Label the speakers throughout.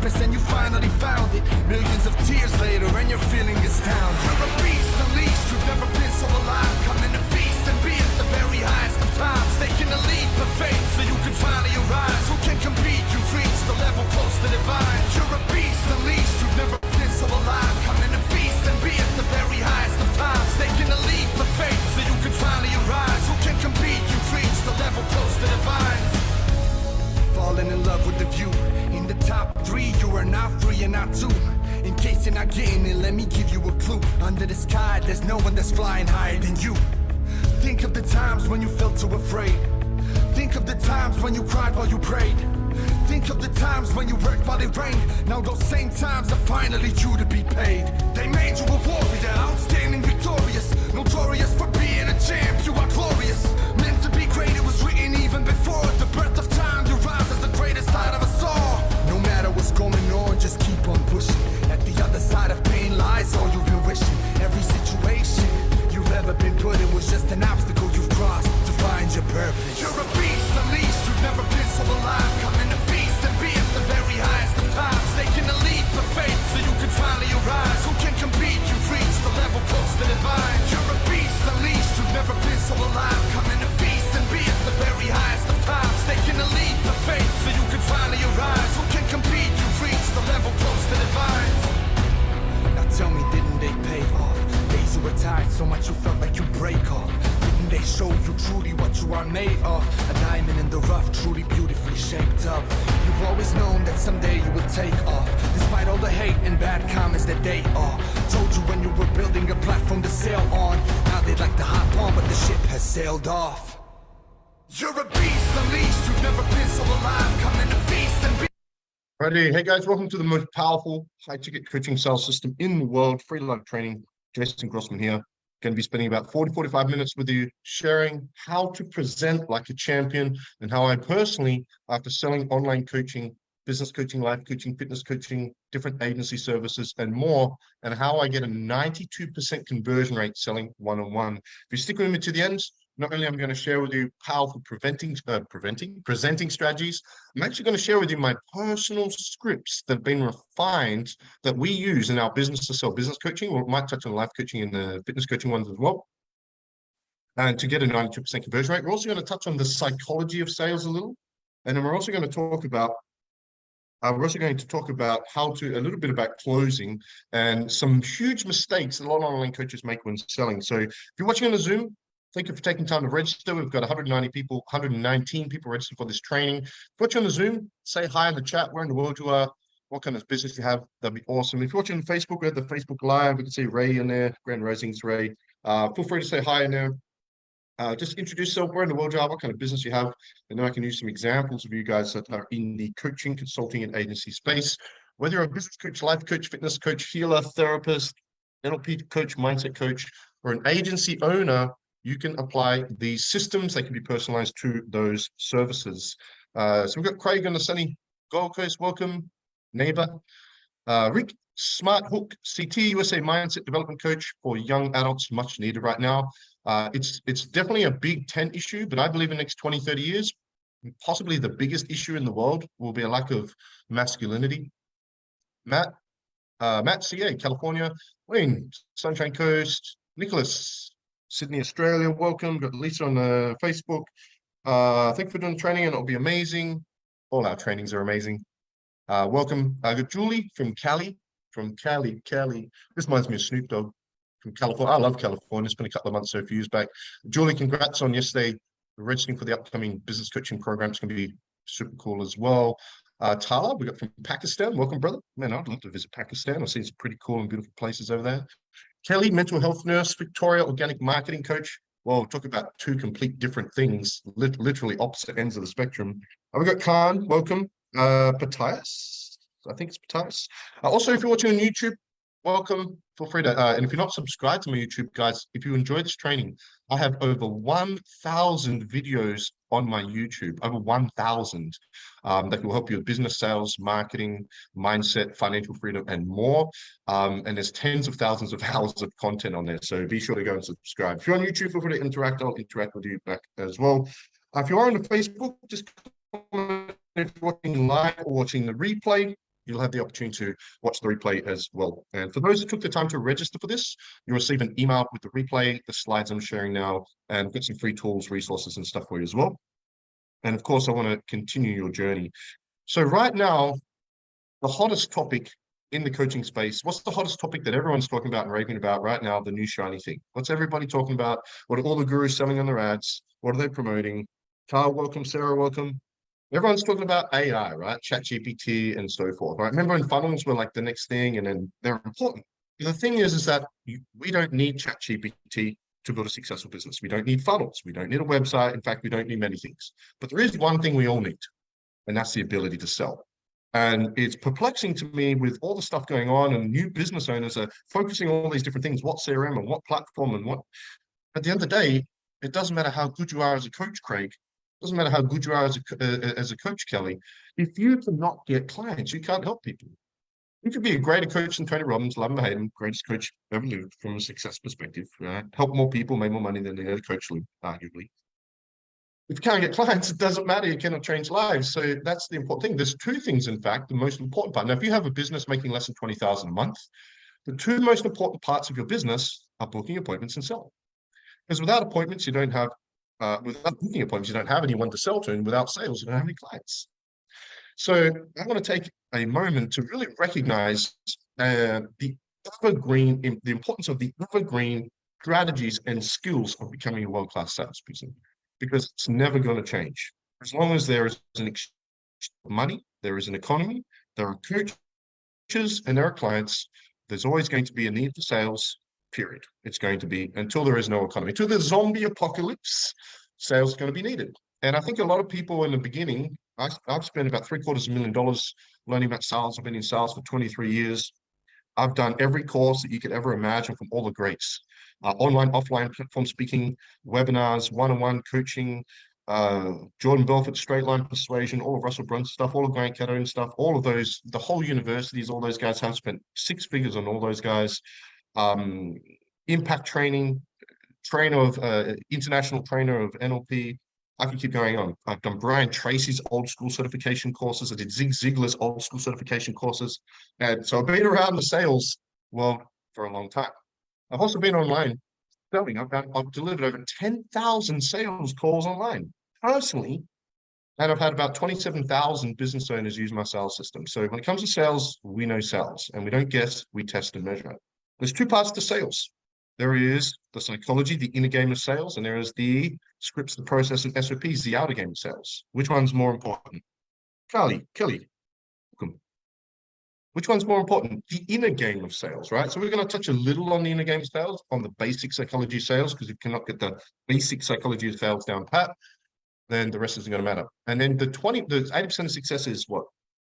Speaker 1: purpose and you finally found it. Millions of tears later and you're feeling astounded. You're a beast unleashed, you've never been so alive. Come in to feast and be at the very highest of times. Taking a leap of faith so you can finally arise. Who can compete? You've reached the level close to divine. You're a beast unleashed, you've never been so alive. Come in to feast and be at the very highest of times. Taking a leap of faith so you can finally arise. Who can compete? You've reached the level close to divine. Falling in love with the view. In the top 3, you are not 3 and not 2. In case you're not getting it, let me give you a clue. Under the sky, there's no one that's flying higher than you. Think of the times when you felt too afraid. Think of the times when you cried while you prayed. Think of the times when you worked while it rained. Now those same times are finally due to be paid. They made you a warrior, outstanding, victorious. Notorious for being a champ, you are glorious. Meant to be great, it was written even before the birth of time. You rise as the greatest out of us all. No matter what's going on, just keep on pushing. At the other side of pain lies all you've been wishing. Every situation you've ever been put in was just an obstacle you've crossed to find your purpose. You're a beast unleashed, you've never been so alive. Come in to feast and be at the very highest of times. Taking a leap of faith so you can finally arise. Who can compete? You've reached the level close to divine. You're a beast unleashed, you've never been so alive. Come in to feast and be at the very highest of times. Taking a leap of faith so you can finally arise. Who can compete? You've reached the level close to divine. Now tell me, didn't they pay off? Days you were tired so much you felt like you break off. Didn't they show you truly what you are made of? A diamond in the rough, truly beautifully shaped up. You've always known that someday you would take off. Despite all the hate and bad comments that they all told you when you were building a platform to sail on. Now they'd like to hop on, but the ship has sailed off. You're a beast unleashed, you've never been so alive. Come in to feast and be.
Speaker 2: Righty, hey guys, welcome to the most powerful high-ticket coaching sales system in the world, free live training. Jason Grossman here. Going to be spending about 40-45 minutes with you, sharing how to present like a champion and how I personally, after selling online coaching, business coaching, life coaching, fitness coaching, different agency services and more, and how I get a 92% conversion rate selling one-on-one. If you stick with me to the end, not only am I going to share with you powerful presenting strategies, I'm actually going to share with you my personal scripts that have been refined that we use in our business to sell business coaching. We might touch on life coaching and the fitness coaching ones as well. And to get a 92% conversion rate, we're also going to touch on the psychology of sales a little. And then we're also going to talk about a little bit about closing and some huge mistakes that a lot of online coaches make when selling. So if you're watching on the Zoom, thank you for taking time to register. We've got 119 people registered for this training. If you're watching on the Zoom, say hi in the chat, where in the world you are, what kind of business you have, that'd be awesome. If you're watching on Facebook, we have the Facebook Live, we can see Ray in there, Grand Risings Ray. Feel free to say hi in there. Just introduce yourself, where in the world you are, what kind of business you have, and then I can use some examples of you guys that are in the coaching, consulting, and agency space. Whether you're a business coach, life coach, fitness coach, healer, therapist, NLP coach, mindset coach, or an agency owner, you can apply these systems. They can be personalized to those services. So we've got Craig on the sunny Gold Coast. Welcome, neighbor. Rick, Smart Hook, CT, USA Mindset Development Coach for young adults, much needed right now. It's definitely a big 10 issue, but I believe in the next 20, 30 years, possibly the biggest issue in the world will be a lack of masculinity. Matt CA, California. Wayne, Sunshine Coast. Nicholas, Sydney, Australia. Welcome. Got Lisa on Facebook. Thank you for doing the training, and it'll be amazing. All our trainings are amazing. Welcome. I got Julie from Cali. This reminds me of Snoop Dogg from California. I love California. It's been a couple of months, so a few years back. Julie, congrats on yesterday registering for the upcoming business coaching program. It's going to be super cool as well. Tala, we got from Pakistan. Welcome, brother. Man, I'd love to visit Pakistan. I've seen some pretty cool and beautiful places over there. Kelly, mental health nurse. Victoria, organic marketing coach. Well, talk about two complete different things, literally opposite ends of the spectrum. We got Khan. Welcome. Patias. I think it's Patias. Also, if you're watching on YouTube, welcome. Feel free to, and if you're not subscribed to my YouTube, guys, if you enjoy this training, I have over 1,000 videos on my YouTube, over 1,000 that will help you with business, sales, marketing, mindset, financial freedom, and more. And there's tens of thousands of hours of content on there. So be sure to go and subscribe. If you're on YouTube, feel free to interact. I'll interact with you back as well. If you are on the Facebook, just comment if you're watching live or watching the replay. you'll have the opportunity to watch the replay as well. And for those that took the time to register for this, you'll receive an email with the replay, the slides I'm sharing now, and get some free tools, resources, and stuff for you as well. And of course, I want to continue your journey. So right now, the hottest topic in the coaching space, what's the hottest topic that everyone's talking about and raving about right now? The new shiny thing. What's everybody talking about? What are all the gurus selling on their ads? What are they promoting? Carl, welcome. Sarah, welcome. Everyone's talking about AI, right? ChatGPT and so forth, right? Remember when funnels were like the next thing, and then they're important. The thing is that we don't need ChatGPT to build a successful business. We don't need funnels. We don't need a website. In fact, we don't need many things. But there is one thing we all need, and that's the ability to sell. And it's perplexing to me with all the stuff going on, and new business owners are focusing on all these different things, what CRM and what platform and what. At the end of the day, it doesn't matter how good you are as a coach, Craig. It doesn't matter how good you are as a coach, Kelly. If you cannot get clients, you can't help people. You could be a greater coach than Tony Robbins, love him or hate him, greatest coach ever lived from a success perspective, right? Help more people, make more money than the other coach lived, arguably. If you can't get clients, it doesn't matter. You cannot change lives. So that's the important thing. There's two things, in fact, the most important part. Now, if you have a business making less than $20,000 a month, the two most important parts of your business are booking appointments and selling. Because without appointments, you don't have, without booking appointments, you don't have anyone to sell to, and without sales, you don't have any clients. So I want to take a moment to really recognize the importance of the evergreen strategies and skills of becoming a world-class salesperson, because it's never going to change. As long as there is an exchange of money, there is an economy, there are coaches, and there are clients, there's always going to be a need for sales, period. It's going to be, until there is no economy. Until the zombie apocalypse, sales is going to be needed. And I think a lot of people in the beginning, I've spent about $750,000 learning about sales. I've been in sales for 23 years. I've done every course that you could ever imagine from all the greats. Online, offline platform speaking, webinars, one-on-one coaching, Jordan Belfort, Straight Line Persuasion, all of Russell Brunson stuff, all of Grant Cardone stuff, all of those, the whole universities, all those guys have spent 6 figures on all those guys. Impact training, international trainer of NLP. I can keep going on. I've done Brian Tracy's old school certification courses. I did Zig Ziglar's old school certification courses. And so I've been around the sales world for a long time. I've also been online selling. I've delivered over 10,000 sales calls online personally. And I've had about 27,000 business owners use my sales system. So when it comes to sales, we know sales, and we don't guess, we test and measure. There's two parts to sales. There is the psychology, the inner game of sales, and there is the scripts, the process, and SOPs, the outer game of sales. Which one's more important? Kelly, welcome. Which one's more important? The inner game of sales, right? So we're going to touch a little on the inner game of sales, on the basic psychology of sales, because if you cannot get the basic psychology of sales down pat, then the rest isn't going to matter. And then the 80% of success is what?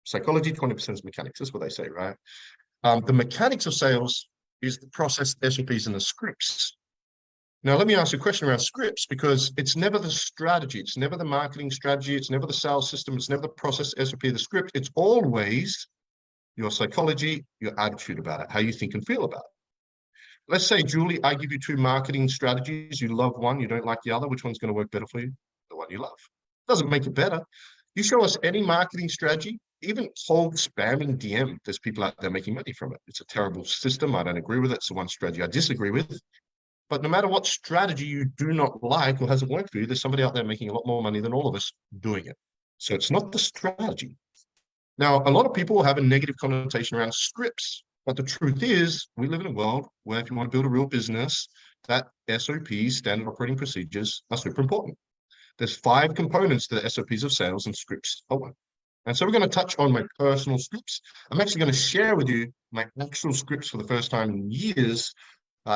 Speaker 2: Psychology, 20% is mechanics. That's what they say, right? The mechanics of sales is the process, SOPs, and the scripts. Now, let me ask you a question around scripts, because it's never the strategy. It's never the marketing strategy. It's never the sales system. It's never the process, SOP, the script. It's always your psychology, your attitude about it, how you think and feel about it. Let's say, Julie, I give you 2 marketing strategies. You love one, you don't like the other. Which one's going to work better for you? The one you love. Doesn't make it better. You show us any marketing strategy, even cold spamming DM, there's people out there making money from it. It's a terrible system. I don't agree with it. It's the one strategy I disagree with. But no matter what strategy you do not like or hasn't worked for you, there's somebody out there making a lot more money than all of us doing it. So it's not the strategy. Now, a lot of people have a negative connotation around scripts, but the truth is we live in a world where if you want to build a real business, that SOPs, standard operating procedures, are super important. There's 5 components to the SOPs of sales, and scripts are one. And so we're going to touch on my personal scripts. I'm actually going to share with you my actual scripts for the first time in years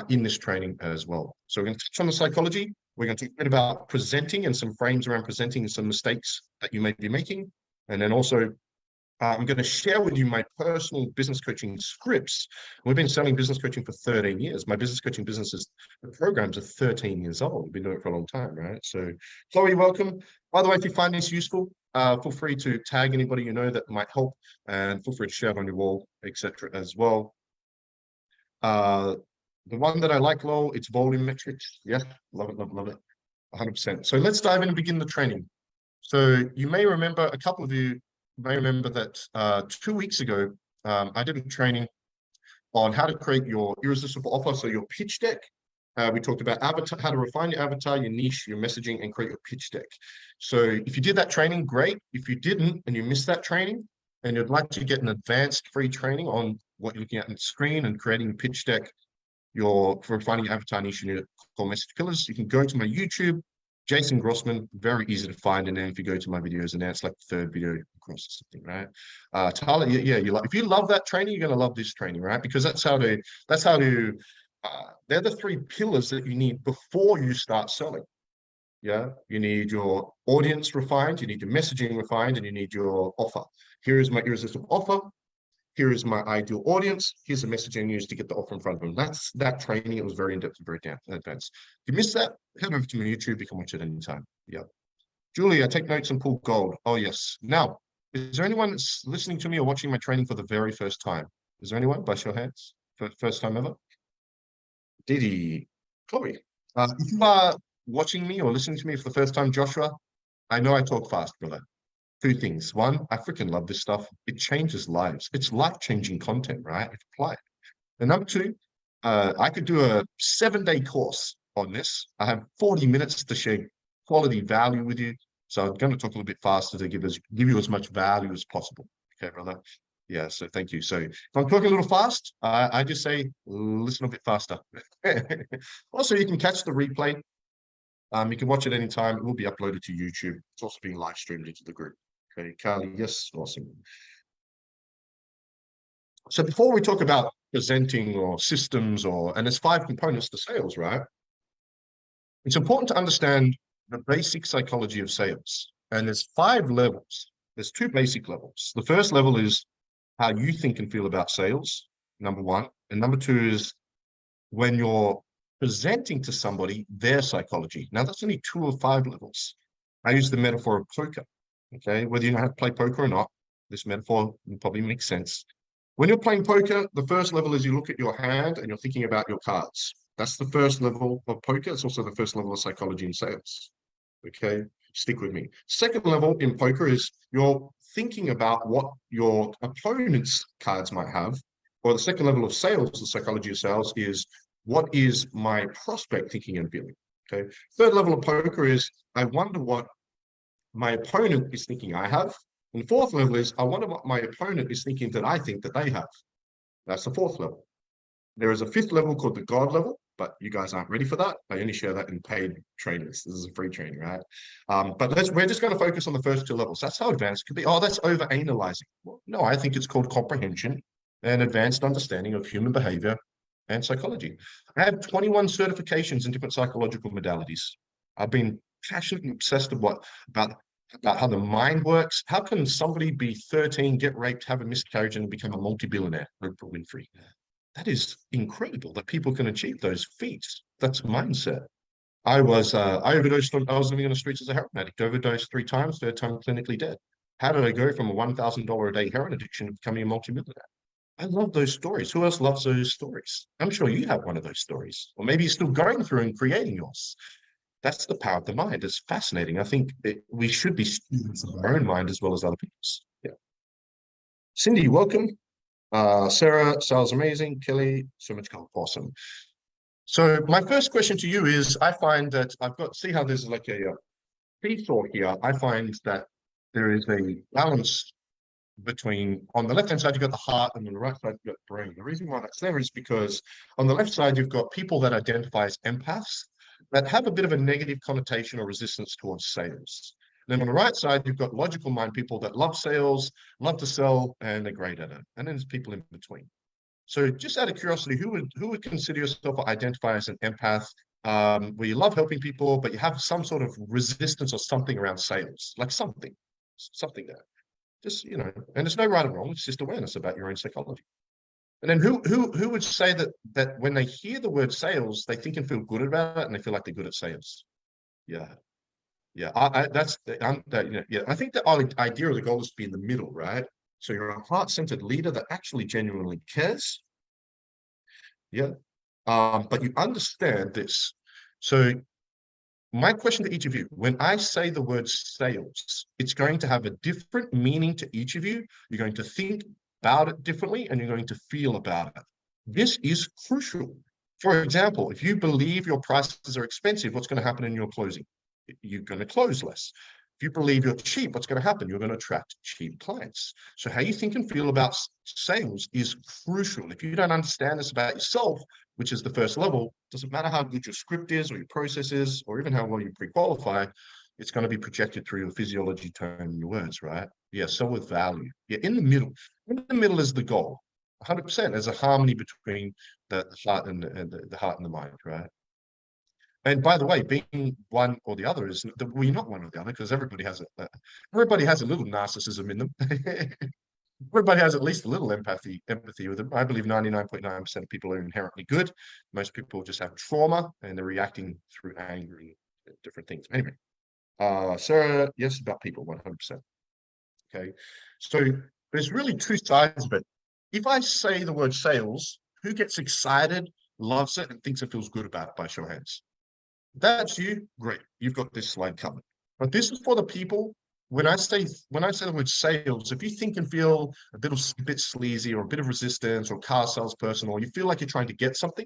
Speaker 2: in this training as well. So we're going to touch on the psychology. We're going to talk a bit about presenting and some frames around presenting and some mistakes that you may be making. And then also, I'm going to share with you my personal business coaching scripts. We've been selling business coaching for 13 years. My business coaching businesses, the programs are 13 years old. We've been doing it for a long time, right? So, Chloe, welcome. By the way, if you find this useful, feel free to tag anybody you know that might help, and feel free to share it on your wall, etc. as well. The one that I like, Lowell, it's volume metrics. Yeah, love it, love it, 100%. So let's dive in and begin the training. So you may remember, a couple of you may remember that 2 weeks ago, I did a training on how to create your irresistible offer, so your pitch deck. We talked about avatar, how to refine your avatar, your niche, your messaging, and create your pitch deck. So if you did that training, great. If you didn't and you missed that training, and you'd like to get an advanced free training on what you're looking at on the screen and creating a pitch deck, for finding your avatar niche and your core message pillars, you can go to my YouTube, Jason Grossman, very easy to find in there. If you go to my videos, and that's like the third video across or something, right? Tyler, yeah, if you love that training, you're gonna love this training, right? Because they're the three pillars that you need before you start selling. Yeah, you need your audience refined, you need your messaging refined, and you need your offer. Here is my irresistible offer. Here is my ideal audience. Here's the messaging used to get the offer in front of them. That's that training. It was very in-depth and very advanced. If you missed that, head over to my YouTube. You can watch it anytime. Yeah. Julia, take notes and pull gold. Oh, yes. Now, is there anyone that's listening to me or watching my training for the very first time? Is there anyone? By show of hands. First time ever? Diddy. Chloe. If you are watching me or listening to me for the first time, Joshua, I know I talk fast, brother. Two things. One, I freaking love this stuff. It changes lives. It's life-changing content, right? If apply it. And number two, I could do a 7-day course on this. I have 40 minutes to share quality value with you. So I'm going to talk a little bit faster to give you as much value as possible. Okay, brother? Yeah, so thank you. So if I'm talking a little fast, I just say listen a bit faster. Also, you can catch the replay. You can watch it anytime. It will be uploaded to YouTube. It's also being live streamed into the group. Okay, Carly, yes, awesome. So before we talk about presenting or systems and there's 5 components to sales, right? It's important to understand the basic psychology of sales. And there's 5 levels. There's 2 basic levels. The first level is how you think and feel about sales, number 1. And number 2 is when you're presenting to somebody their psychology. Now, that's only 2 of 5 levels. I use the metaphor of poker. Okay, whether you know how to play poker or not, this metaphor will probably make sense. When you're playing poker, the first level is you look at your hand and you're thinking about your cards. That's the first level of poker. It's also the first level of psychology in sales. Okay, stick with me. Second level in poker is you're thinking about what your opponent's cards might have. Or the second level of sales, the psychology of sales, is what is my prospect thinking and feeling? Okay. Third level of poker is I wonder what my opponent is thinking I have. And the fourth level is I wonder what my opponent is thinking that I think that they have. That's the fourth level. There is a 5th level called the God level, but you guys aren't ready for that. I only share that in paid trainings. This is a free training, right? But we're just going to focus on the first 2 levels. That's how advanced it could be. Oh, that's over-analyzing. Well, no, I think it's called comprehension and advanced understanding of human behavior and psychology. I have 21 certifications in different psychological modalities. I've been passionately obsessed about how the mind works. How can somebody be 13, get raped, have a miscarriage, and become a multi-billionaire? Oprah Winfrey. That is incredible that people can achieve those feats. That's mindset. I overdosed. I was living on the streets as a heroin addict. Overdosed 3 times. 3rd time clinically dead. How did I go from a $1,000 a day heroin addiction to becoming a multi-millionaire? I love those stories. Who else loves those stories? I'm sure you have one of those stories, or maybe you're still going through and creating yours. That's the power of the mind. It's fascinating. I think we should be students of our own mind as well as other people's. Yeah. Cindy, welcome. Sarah, sounds amazing. Kelly, so much gold. Awesome. So my first question to you is, I find that see how there's like a seesaw here. I find that there is a balance between, on the left-hand side, you've got the heart, and on the right side, you've got the brain. The reason why that's there is because on the left side, you've got people that identify as empaths that have a bit of a negative connotation or resistance towards sales. And then on the right side, you've got logical mind people that love sales, love to sell, and they're great at it. And then there's people in between. So just out of curiosity, who would consider yourself or identify as an empath, where you love helping people, but you have some sort of resistance or something around sales, like something there. Just, you know, and there's no right or wrong. It's just awareness about your own psychology. And then who would say that when they hear the word sales, they think and feel good about it, and they feel like they're good at sales? Yeah, yeah. I think the idea of the goal is to be in the middle, right? So you're a heart-centered leader that actually genuinely cares. Yeah, but you understand this. So my question to each of you, when I say the word sales, it's going to have a different meaning to each of you. You're going to think about it differently and you're going to feel about it. This is crucial. For example, if you believe your prices are expensive, what's going to happen in your closing? You're going to close less. If you believe you're cheap, what's going to happen? You're going to attract cheap clients. So how you think and feel about sales is crucial. If you don't understand this about yourself, which is the first level, doesn't matter how good your script is or your process is, or even how well you pre-qualify, it's going to be projected through your physiology, tone, and your words, right? Yeah, so with value. Yeah, in the middle is the goal. 100%. There's a harmony between the heart and the heart and the mind, right? And by the way, being one or the other is we're not one or the other because everybody has a little narcissism in them. Everybody has at least a little empathy with them. I believe 99.9% of people are inherently good. Most people just have trauma and they're reacting through anger and different things. Anyway, Sarah, yes, about people, 100%. Okay, so there's really two sides of it. If I say the word sales, who gets excited, loves it, and thinks it feels good about it by show of hands? That's you, great. You've got this slide covered. But this is for the people. When I say the word sales, if you think and feel a bit sleazy or a bit of resistance or car salesperson, or you feel like you're trying to get something,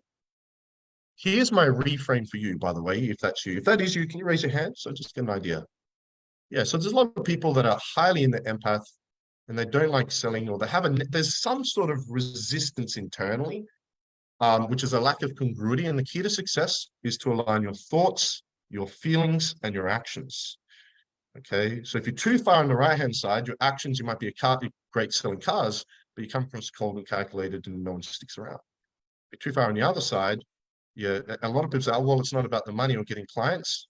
Speaker 2: here's my reframe for you, by the way, if that's you. If that is you, can you raise your hand? So just get an idea. Yeah, so there's a lot of people that are highly in the empath and they don't like selling, or there's some sort of resistance internally, which is a lack of congruity. And the key to success is to align your thoughts, your feelings, and your actions. Okay, so if you're too far on the right-hand side, your actions, you might be great selling cars, but you come across cold and calculated and no one sticks around. If you're too far on the other side, yeah, a lot of people say, oh, well, it's not about the money or getting clients.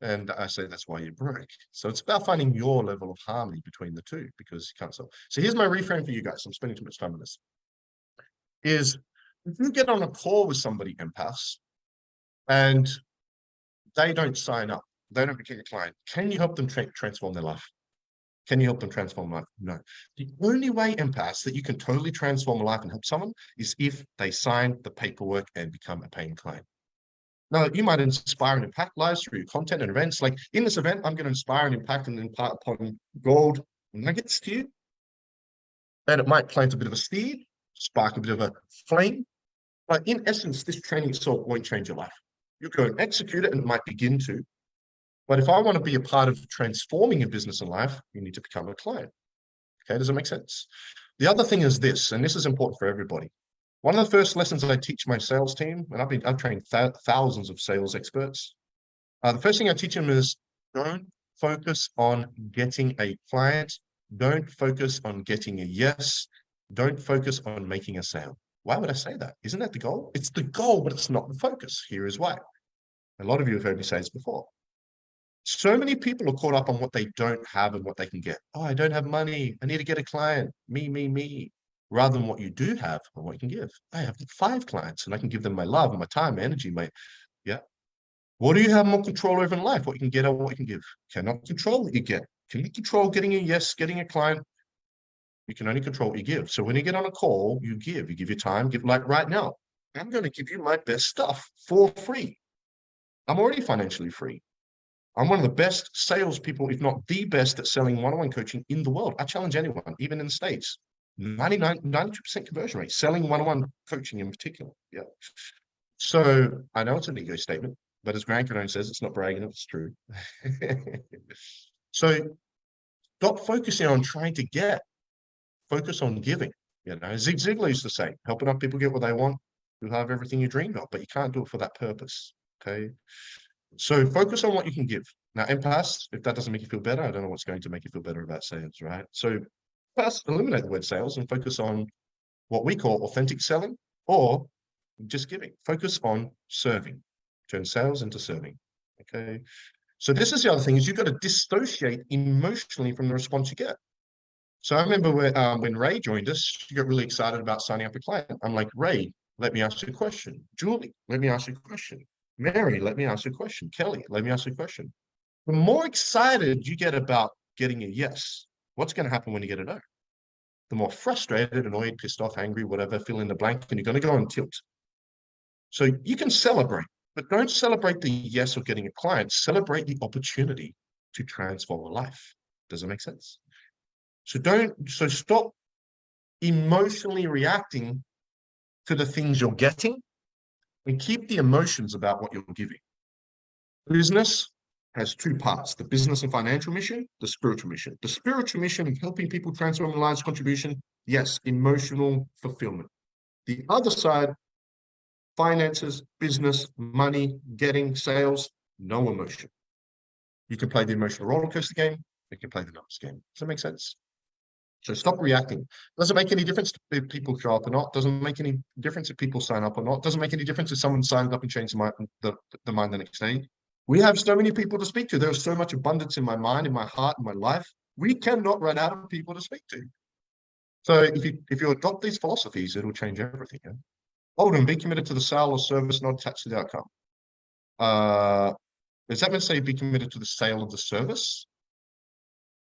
Speaker 2: And I say that's why you're broke. So it's about finding your level of harmony between the two because you can't sell. So here's my reframe for you guys. I'm spending too much time on this. Is if you get on a call with somebody, empaths, and they don't sign up, they don't become a client, can you help them transform their life? Can you help them transform life? No. The only way, empaths, that you can totally transform a life and help someone is if they sign the paperwork and become a paying client. Now, you might inspire and impact lives through your content and events. Like in this event, I'm going to inspire and impact and impart upon gold nuggets to you. And it might plant a bit of a seed, spark a bit of a flame. But in essence, this training itself won't change your life. You go and execute it and it might begin to. But if I want to be a part of transforming your business and life, you need to become a client. Okay, does that make sense? The other thing is this, and this is important for everybody. One of the first lessons that I teach my sales team, and I've trained thousands of sales experts. The first thing I teach them is don't focus on getting a client. Don't focus on getting a yes. Don't focus on making a sale. Why would I say that? Isn't that the goal? It's the goal, but it's not the focus. Here is why. A lot of you have heard me say this before. So many people are caught up on what they don't have and what they can get. Oh, I don't have money. I need to get a client. Me. Rather than what you do have and what you can give. I have 5 clients and I can give them my love and my time, my energy, yeah. What do you have more control over in life? What you can get or what you can give? Cannot control what you get. Can you control getting a yes, getting a client? You can only control what you give. So when you get on a call, you give your time, like right now. I'm going to give you my best stuff for free. I'm already financially free. I'm one of the best salespeople, if not the best, at selling one-on-one coaching in the world. I challenge anyone, even in the States. 92% conversion rate, selling one-on-one coaching in particular. Yeah. So I know it's an ego statement, but as Grant Cardone says, it's not bragging, it's true. So stop focusing on trying to get, focus on giving. You know, Zig Ziglar used to say, helping other people get what they want, you'll have everything you dreamed of, but you can't do it for that purpose. Okay. So focus on what you can give. Now, empaths, if that doesn't make you feel better, I don't know what's going to make you feel better about sales, right? So first, eliminate the word sales and focus on what we call authentic selling or just giving. Focus on serving. Turn sales into serving. Okay. So this is the other thing is you've got to dissociate emotionally from the response you get. So I remember when Ray joined us, she got really excited about signing up a client. I'm like, Ray, let me ask you a question. Julie, let me ask you a question. Mary, let me ask you a question. Kelly, let me ask you a question. The more excited you get about getting a yes, what's going to happen when you get a no? The more frustrated, annoyed, pissed off, angry, whatever, fill in the blank, and you're going to go on tilt. So you can celebrate, But don't celebrate the yes of getting a client. Celebrate the opportunity to transform a life. Does it make sense? So stop emotionally reacting to the things you're getting and keep the emotions about what you're giving. Business has two parts: the business and financial mission, the spiritual mission. The spiritual mission of helping people transform their lives, contribution, yes, emotional fulfillment. The other side, finances, business, money, getting, sales, no emotion. You can play the emotional roller coaster game, you can play the numbers game. Does that make sense? So stop reacting. Doesn't make any difference if people show up or not. Doesn't make any difference if people sign up or not. Doesn't make any difference if someone signs up and changes the mind the next day. We have so many people to speak to. There's so much abundance in my mind, in my heart, in my life. We cannot run out of people to speak to. So if you adopt these philosophies, it'll change everything. Yeah? Holden, be committed to the sale or service, not attached to the outcome. Does that mean say be committed to the sale of the service?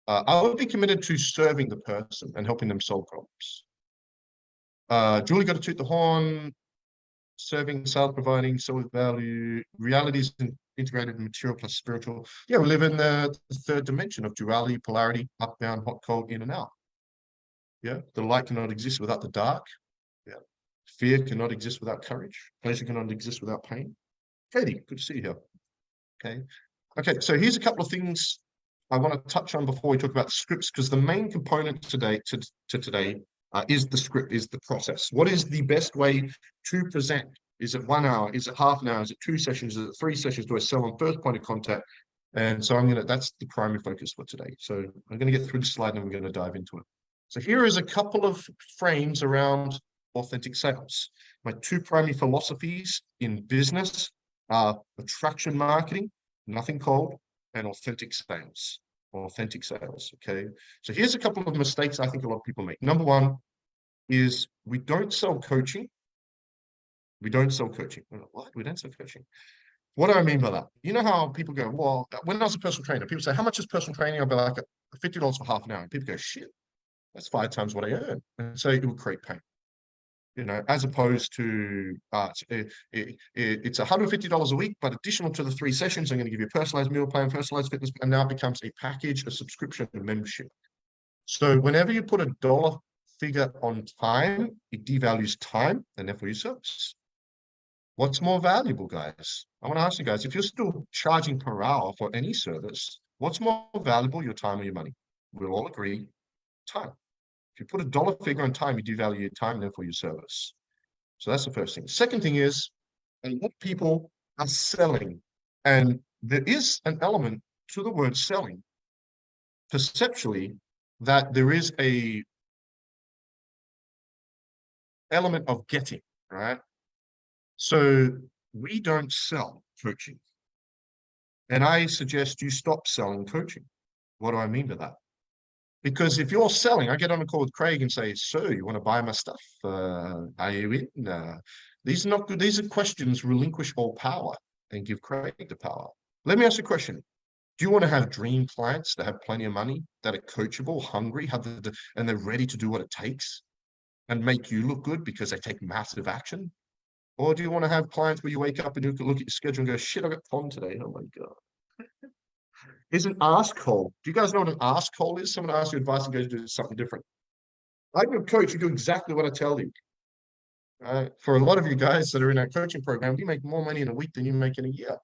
Speaker 2: I would be committed to serving the person and helping them solve problems. Julie got to toot the horn, serving, sales, providing, service value, realities integrated material plus spiritual. Yeah, we live in the third dimension of duality, polarity, up, down, hot, cold, in and out. Yeah, the light cannot exist without the dark. Yeah, fear cannot exist without courage. Pleasure cannot exist without pain. Katie, good to see you here. Okay, so here's a couple of things I want to touch on before we talk about the scripts, because the main component today is the script, is the process. What is the best way to present? Is it 1 hour? Is it half an hour? Is it 2 sessions? Is it 3 sessions? Do I sell on first point of contact? And so that's the primary focus for today. So I'm going to get through the slide and we're going to dive into it. So here is a couple of frames around authentic sales. My 2 primary philosophies in business are attraction marketing, nothing cold, and authentic sales. Authentic sales. Okay. So here's a couple of mistakes I think a lot of people make. Number 1 is we don't sell coaching. We don't sell coaching. What? We don't sell coaching. What do I mean by that? You know how people go, well, when I was a personal trainer, people say, how much is personal training? I'll be like, $50 for half an hour. And people go, shit, that's 5 times what I earn. And so it will create pain. You know, as opposed to it's $150 a week, but additional to the 3 sessions, I'm going to give you a personalized meal plan, personalized fitness, and now it becomes a package, a subscription, a membership. So whenever you put a dollar figure on time, it devalues time and therefore your service. What's more valuable, guys? I want to ask you guys, if you're still charging per hour for any service, what's more valuable, your time or your money? We'll all agree, time. If you put a dollar figure on time, you devalue your time, therefore your service. So that's the first thing. Second thing is, a lot of people are selling, and there is an element to the word selling, perceptually, that there is a element of getting, right? So we don't sell coaching. And I suggest you stop selling coaching. What do I mean by that? Because if you're selling, I get on a call with Craig and say, "Sir, you want to buy my stuff? Are you in?" These are not good. These are questions. Relinquish all power and give Craig the power. Let me ask you a question. Do you want to have dream clients that have plenty of money, that are coachable, hungry, and they're ready to do what it takes and make you look good because they take massive action? Or do you want to have clients where you wake up and you look at your schedule and go, shit, I got fun today. Oh my God. Is an ask call. Do you guys know what an ask call is? Someone asks you advice and goes do something different. I'm your coach. You do exactly what I tell you. For a lot of you guys that are in our coaching program, you make more money in a week than you make in a year.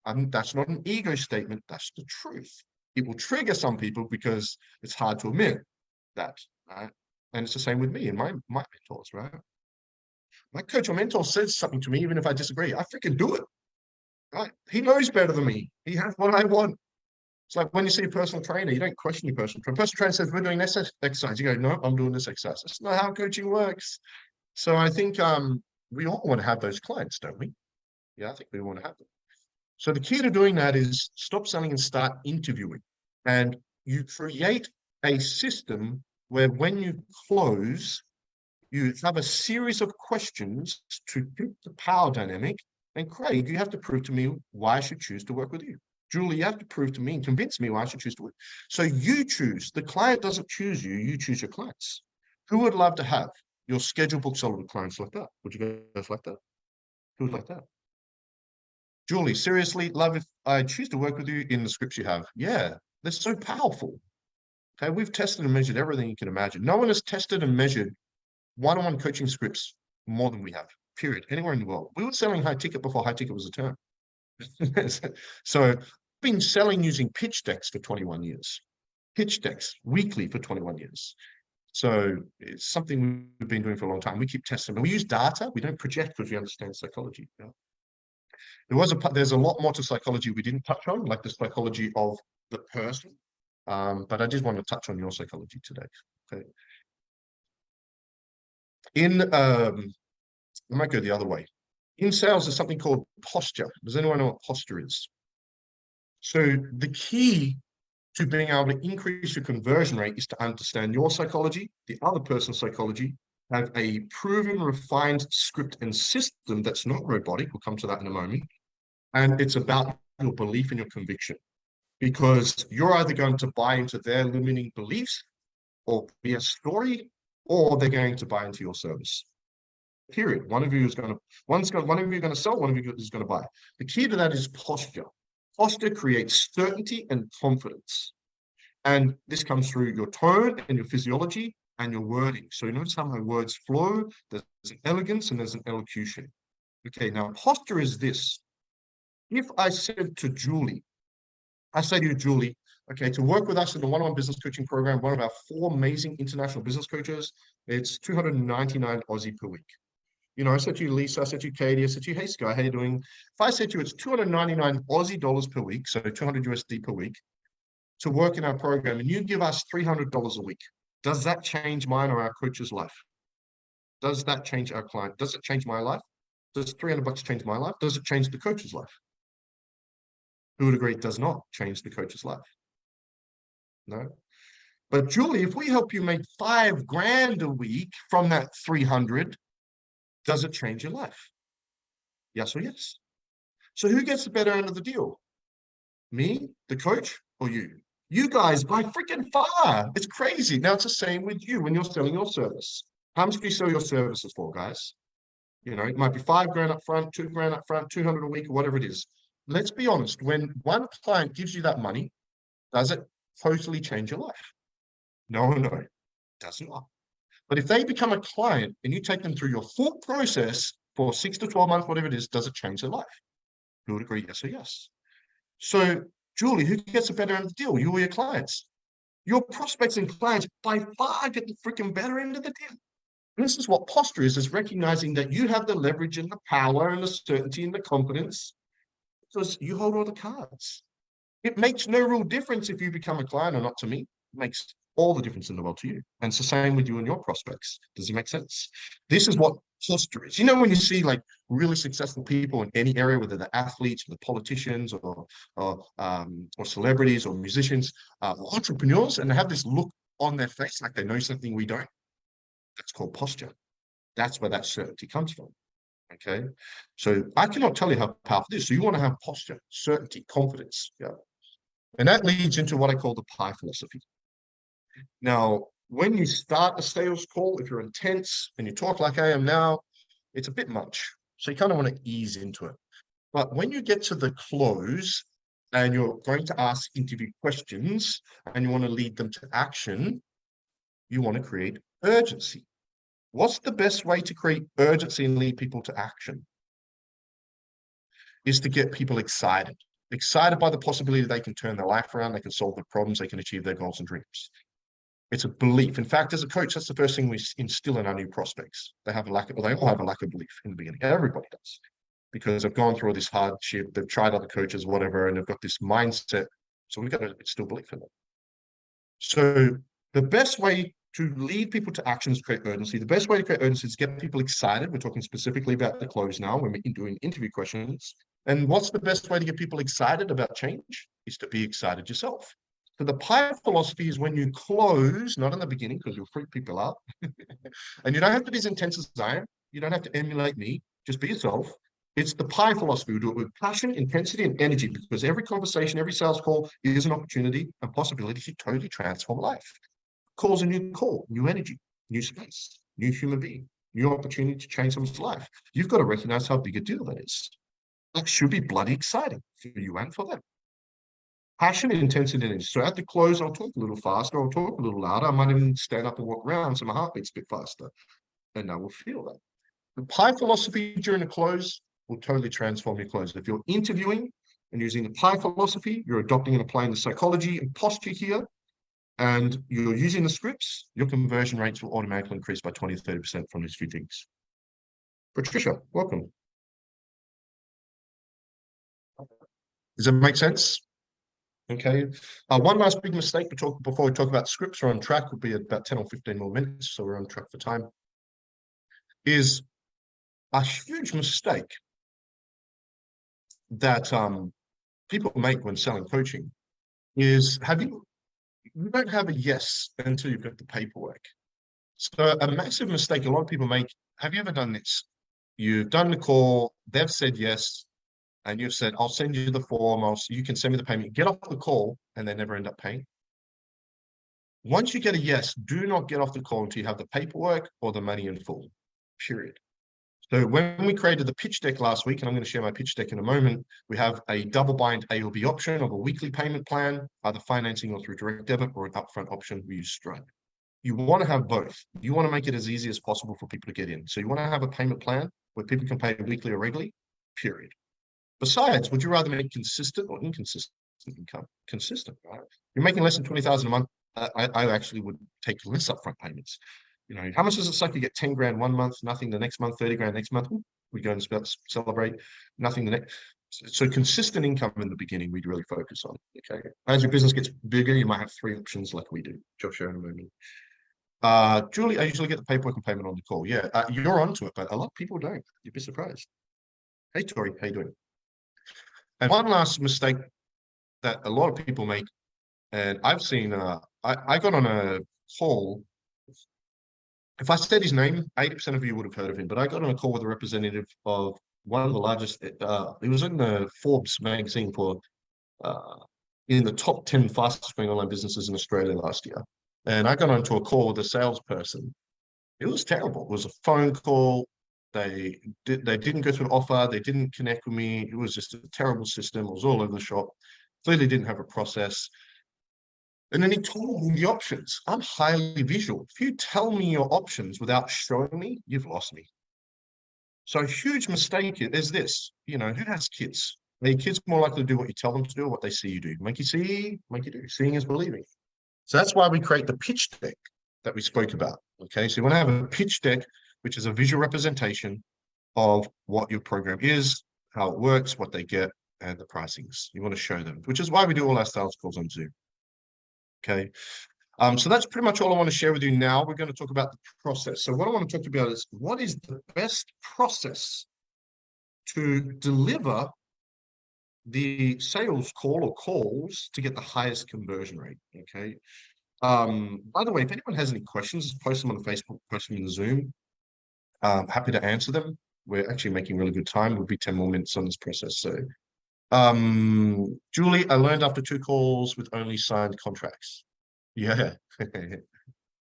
Speaker 2: That's not an ego statement. That's the truth. It will trigger some people because it's hard to admit that. Right? And it's the same with me and my mentors, right? My coach or mentor says something to me, even if I disagree, I freaking do it. Right? He knows better than me. He has what I want. It's like when you see a personal trainer, you don't question your personal trainer. Personal trainer says, we're doing this exercise. You go, no, I'm doing this exercise. That's not how coaching works. So I think we all want to have those clients, don't we? Yeah, I think we want to have them. So the key to doing that is stop selling and start interviewing. And you create a system where when you close, you have a series of questions to keep the power dynamic. And Craig, you have to prove to me why I should choose to work with you. Julie, you have to prove to me and convince me why I should choose to work. So you choose. The client doesn't choose you. You choose your clients. Who would love to have your schedule book sold with clients like that? Would you guys like that? Who would like that? Julie, seriously, love if I choose to work with you in the scripts you have. Yeah, they're so powerful. Okay, we've tested and measured everything you can imagine. No one has tested and measured one-on-one coaching scripts more than we have, period, anywhere in the world. We were selling high ticket before high ticket was a term. So I've been selling using pitch decks for 21 years, pitch decks weekly for 21 years. So it's something we've been doing for a long time. We keep testing, and we use data. We don't project because we understand psychology. You know? There's a lot more to psychology we didn't touch on, like the psychology of the person. But I just want to touch on your psychology today. Okay. I might go the other way. In sales, there's something called posture. Does anyone know what posture is? So the key to being able to increase your conversion rate is to understand your psychology, the other person's psychology, have a proven, refined script and system that's not robotic. We'll come to that in a moment. And it's about your belief and your conviction. Because you're either going to buy into their limiting beliefs or be a story, or they're going to buy into your service. Period. One of you is going to, one of you are going to sell, one of you is going to buy. The key to that is posture. Posture creates certainty and confidence. And this comes through your tone and your physiology and your wording. So you notice how my words flow, there's an elegance and there's an elocution. Okay, now posture is this. If I said to Julie, I say to you, Julie, okay, to work with us in the one-on-one business coaching program, one of our 4 amazing international business coaches, it's 299 Aussie per week. You know, I said to you, Lisa, I said to you, Katie, I said to you, hey, Sky, how you doing? If I said to you, it's 299 Aussie dollars per week, so 200 USD per week, to work in our program, and you give us $300 a week, does that change mine or our coach's life? Does that change our client? Does it change my life? Does $300 change my life? Does it change the coach's life? Who would agree it does not change the coach's life? No. But Julie, if we help you make $5,000 a week from that 300, does it change your life? Yes or yes? So who gets the better end of the deal? Me, the coach, or you? You guys by freaking far. It's crazy. Now it's the same with you when you're selling your service. How much do you sell your services for, guys? You know, it might be $5,000 up front, $2,000 up front, 200 a week, or whatever it is. Let's be honest, when one client gives you that money, does it totally change your life? No, it does not. But if they become a client and you take them through your full process for 6 to 12 months, whatever it is, does it change their life? Who would agree, yes or yes? So, Julie, who gets a better end of the deal? You or your clients? Your prospects and clients by far get the freaking better end of the deal. This is what posture is recognizing that you have the leverage and the power and the certainty and the confidence because you hold all the cards. It makes no real difference if you become a client or not to me. It makes all the difference in the world to you. And it's the same with you and your prospects. Does it make sense? This is what posture is. You know, when you see like really successful people in any area, whether they're athletes, or politicians, or celebrities, or musicians, or entrepreneurs, and they have this look on their face like they know something we don't. That's called posture. That's where that certainty comes from. Okay, so I cannot tell you how powerful this is. So you want to have posture, certainty, confidence. Yeah. And that leads into what I call the pie philosophy. Now, when you start a sales call, if you're intense and you talk like I am now, it's a bit much. So you kind of want to ease into it. But when you get to the close and you're going to ask interview questions and you want to lead them to action, you want to create urgency. What's the best way to create urgency and lead people to action? Is to get people excited by the possibility that they can turn their life around, they can solve their problems, they can achieve their goals and dreams. It's a belief. In fact, as a coach, that's the first thing we instill in our new prospects. They all have a lack of belief in the beginning. Everybody does. Because they've gone through all this hardship, they've tried other coaches, whatever, and they've got this mindset. So we've got to instill belief in them. So the best way to lead people to action is create urgency. The best way to create urgency is get people excited. We're talking specifically about the close now when we're doing interview questions. And what's the best way to get people excited about change? Is to be excited yourself. So the pie philosophy is when you close, not in the beginning, because you'll freak people out. And you don't have to be as intense as I am. You don't have to emulate me. Just be yourself. It's the pie philosophy. We do it with passion, intensity, and energy, because every conversation, every sales call is an opportunity and possibility to totally transform life. Calls a new call, new energy, new space, new human being, new opportunity to change someone's life. You've got to recognize how big a deal that is. That should be bloody exciting for you and for them. Passion, intensity, and energy. So at the close, I'll talk a little faster, I'll talk a little louder. I might even stand up and walk around so my heart beats a bit faster, and I will feel that. The pie philosophy during the close will totally transform your close. If you're interviewing and using the pie philosophy, you're adopting and applying the psychology and posture here, and you're using the scripts, your conversion rates will automatically increase by 20 to 30% from these few things. Patricia, welcome. Does that make sense? Okay. One last big mistake before we talk about scripts, we're on track, will be about 10 or 15 more minutes, so we're on track for time, is a huge mistake that people make when selling coaching is you don't have a yes until you've got the paperwork. So a massive mistake a lot of people make, have you ever done this? You've done the call, they've said yes, and you've said, I'll send you the form, you can send me the payment, get off the call, and they never end up paying. Once you get a yes, do not get off the call until you have the paperwork or the money in full, period. So when we created the pitch deck last week, and I'm going to share my pitch deck in a moment, we have a double bind A or B option of a weekly payment plan, either financing or through direct debit, or an upfront option, we use Stripe. You want to have both. You want to make it as easy as possible for people to get in. So you want to have a payment plan where people can pay weekly or regularly, period. Besides, would you rather make consistent or inconsistent income? Consistent, right? You're making less than 20,000 a month. I actually would take less upfront payments. You know, how much does it suck? You get 10 grand one month, nothing the next month, 30 grand next month. We go and celebrate, nothing the next. So consistent income in the beginning, we'd really focus on. Okay. As your business gets bigger, you might have 3 options like we do. Josh, share in a moment. Julie, I usually get the paperwork and payment on the call. Yeah, you're onto it, but a lot of people don't. You'd be surprised. Hey, Tori, how you doing? And one last mistake that a lot of people make, and I've seen, I got on a call. If I said his name, 80% of you would have heard of him, but I got on a call with a representative of one of the largest, he was in the Forbes magazine for, in the top 10 fastest growing online businesses in Australia last year. And I got onto a call with a salesperson. It was terrible. It was a phone call. They didn't go through an offer. They didn't connect with me. It was just a terrible system. It was all over the shop. Clearly didn't have a process. And then he told me the options. I'm highly visual. If you tell me your options without showing me, you've lost me. So a huge mistake is this, you know, who has kids? Are your kids more likely to do what you tell them to do or what they see you do? Make you see, make you do. Seeing is believing. So that's why we create the pitch deck that we spoke about. Okay, so you want to have a pitch deck, which is a visual representation of what your program is, how it works, what they get, and the pricings. You want to show them, which is why we do all our sales calls on Zoom. Okay, so that's pretty much all I want to share with you now. We're going to talk about the process. So what I want to talk about is what is the best process to deliver the sales call or calls to get the highest conversion rate. Okay. By the way, if anyone has any questions, post them on Facebook, post them in the Zoom. Happy to answer them. We're actually making really good time. We'll be 10 more minutes on this process. So Julie, I learned after 2 calls with only signed contracts. Yeah.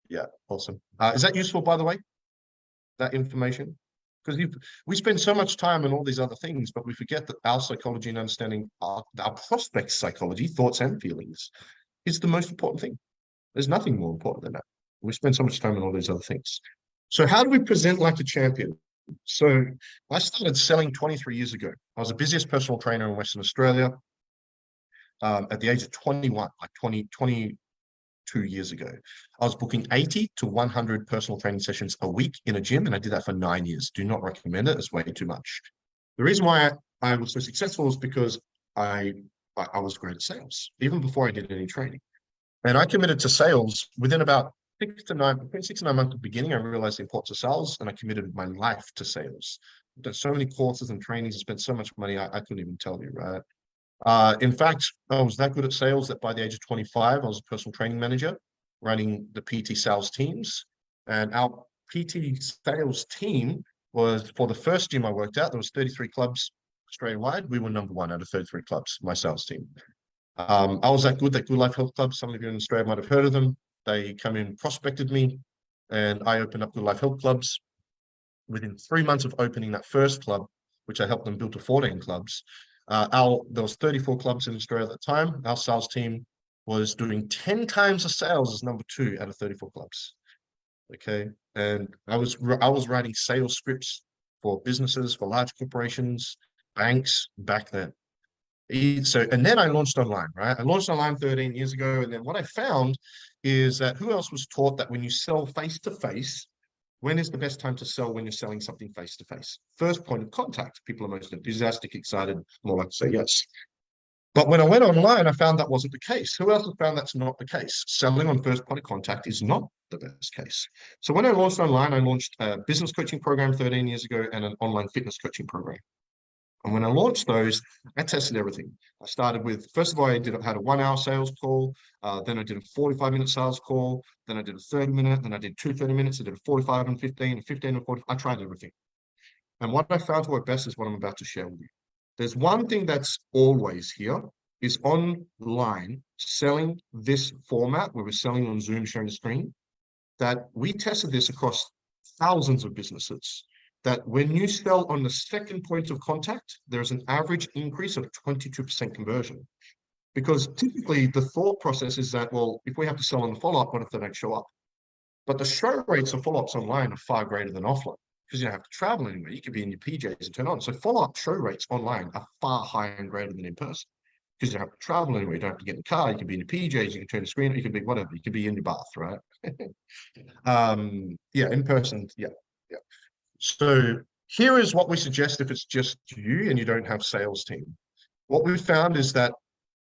Speaker 2: Yeah, awesome. Is that useful, by the way, that information? Because we spend so much time on all these other things, but we forget that our psychology and understanding our prospect's psychology, thoughts and feelings, is the most important thing. There's nothing more important than that. We spend so much time on all these other things. So how do we present like a champion? So I started selling 23 years ago. I was the busiest personal trainer in Western Australia at the age of 21, like 22 years ago. I was booking 80 to 100 personal training sessions a week in a gym, and I did that for 9 years. Do not recommend it. It's way too much. The reason why I was so successful is because I was great at sales, even before I did any training. And I committed to sales within about 6 to 9 months at the beginning. I realized the importance of sales, and I committed my life to sales. I've done so many courses and trainings and spent so much money, I couldn't even tell you, right? In fact, I was that good at sales that by the age of 25, I was a personal training manager running the PT sales teams. And our PT sales team was, for the first gym I worked at, there was 33 clubs Australia-wide. We were #1 out of 33 clubs, my sales team. I was that good Life Health Club. Some of you in Australia might have heard of them. They come in, prospected me, and I opened up Good Life Health Clubs. Within 3 months of opening that first club, which I helped them build to 14 clubs. There was 34 clubs in Australia at the time. Our sales team was doing 10 times the sales as number 2 out of 34 clubs. Okay, and I was writing sales scripts for businesses, for large corporations, banks back then. So, and then I launched online, right? I launched online 13 years ago, and then what I found is that who else was taught that when you sell face to face, when is the best time to sell when you're selling something face to face? First point of contact. People are most enthusiastic, excited, more like to say yes. But when I went online, I found that wasn't the case. Who else has found that's not the case? Selling on first point of contact is not the best case. So when I launched online, I launched a business coaching program 13 years ago and an online fitness coaching program. And when I launched those, I tested everything. I started with, first of all, I had a 1 hour sales call. Then I did a 45-minute sales call. Then I did a 30-minute. Then I did 2 30 minutes. I did a 45 and 15, 15 and 40. I tried everything. And what I found to work best is what I'm about to share with you. There's one thing that's always here is online selling this format where we're selling on Zoom, sharing the screen, that we tested this across thousands of businesses, that when you sell on the second point of contact, there's an average increase of 22% conversion. Because typically the thought process is that, well, if we have to sell on the follow-up, what if they don't show up? But the show rates of follow-ups online are far greater than offline because you don't have to travel anywhere. You could be in your PJs and turn on. So follow-up show rates online are far higher and greater than in person because you don't have to travel anywhere. You don't have to get in the car. You can be in your PJs. You can turn the screen. You can be whatever. You can be in your bath, right? Yeah, in person. Yeah. So here is what we suggest if it's just you and you don't have sales team. What we found is that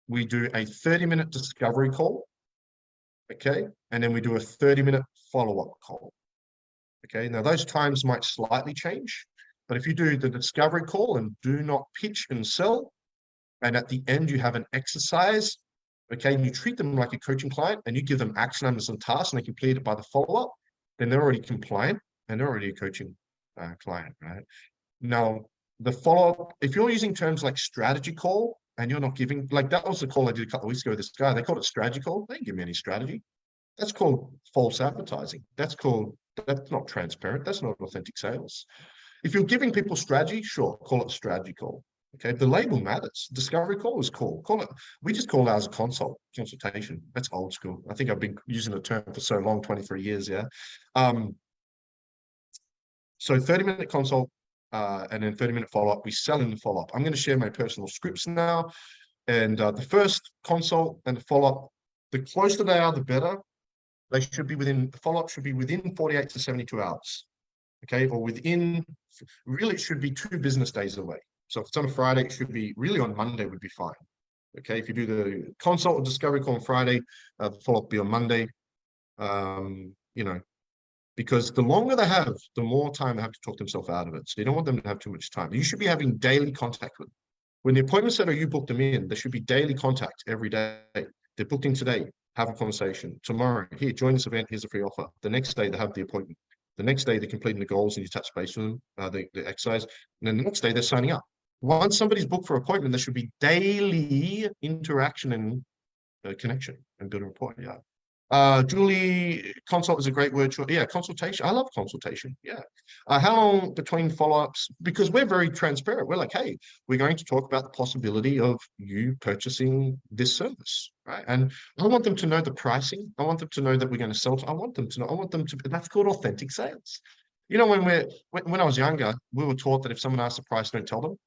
Speaker 2: we do a 30-minute discovery call, okay? And then we do a 30-minute follow-up call, okay? Now, those times might slightly change, but if you do the discovery call and do not pitch and sell, and at the end you have an exercise, okay, and you treat them like a coaching client and you give them action items and tasks and they complete it by the follow-up, then they're already compliant and they're already a coaching client, right? Now, the follow-up, if you're using terms like strategy call and you're not giving, like that was the call I did a couple of weeks ago with this guy, they called it strategy call. They didn't give me any strategy. That's called false advertising. That's not transparent. That's not authentic sales. If you're giving people strategy, sure, call it a strategy call. Okay, the label matters. Discovery call is cool. We just call ours a consultation. That's old school. I think I've been using the term for so long, 23 years, yeah. So 30-minute consult and then 30-minute follow-up. We sell in the follow-up. I'm going to share my personal scripts now. And the first consult and the follow-up, the closer they are, the better. They should be within, the follow-up should be within 48 to 72 hours. Okay, or within, really it should be 2 business days away. So if it's on a Friday, it should be, really on Monday would be fine. Okay, if you do the consult or discovery call on Friday, the follow-up be on Monday. You know, because the longer they have, the more time they have to talk themselves out of it. So you don't want them to have too much time. You should be having daily contact with them. When the appointment center, you book them in, there should be daily contact every day. They're booked in today, have a conversation. Tomorrow, here, join this event, here's a free offer. The next day, they have the appointment. The next day, they're completing the goals and you touch base with them, the exercise. And then the next day, they're signing up. Once somebody's booked for appointment, there should be daily interaction and connection and build a rapport. Yeah. Julie, consult is a great word. Yeah, consultation. I love consultation. Yeah. How long between follow-ups? Because we're very transparent. We're like, hey, we're going to talk about the possibility of you purchasing this service, right? And I want them to know the pricing. I want them to know that we're going to sell. I want them to know. That's called authentic sales. You know, when I was younger, we were taught that if someone asks the price, don't tell them.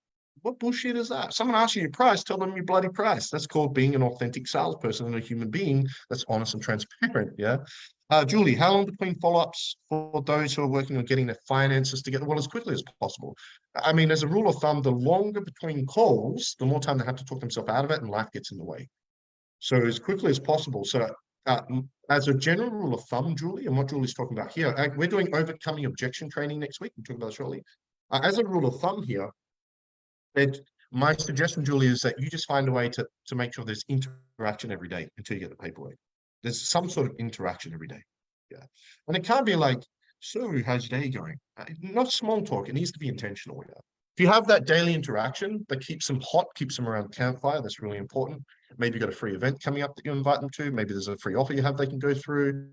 Speaker 2: What bullshit is that? Someone asks you your price, tell them your bloody price. That's called being an authentic salesperson and a human being that's honest and transparent. Yeah. Julie, how long between follow-ups for those who are working on getting their finances together? Well, as quickly as possible. I mean, as a rule of thumb, the longer between calls, the more time they have to talk themselves out of it and life gets in the way. So as quickly as possible. So as a general rule of thumb, Julie, and what Julie's talking about here, we're doing overcoming objection training next week. We'll talk about it shortly. As a rule of thumb here, my suggestion, Julie, is that you just find a way to make sure there's interaction every day until you get the paperwork. There's some sort of interaction every day. Yeah. And it can't be like, so how's your day going? Not small talk. It needs to be intentional. Yeah. If you have that daily interaction that keeps them hot, keeps them around the campfire, that's really important. Maybe you've got a free event coming up that you invite them to. Maybe there's a free offer you have they can go through.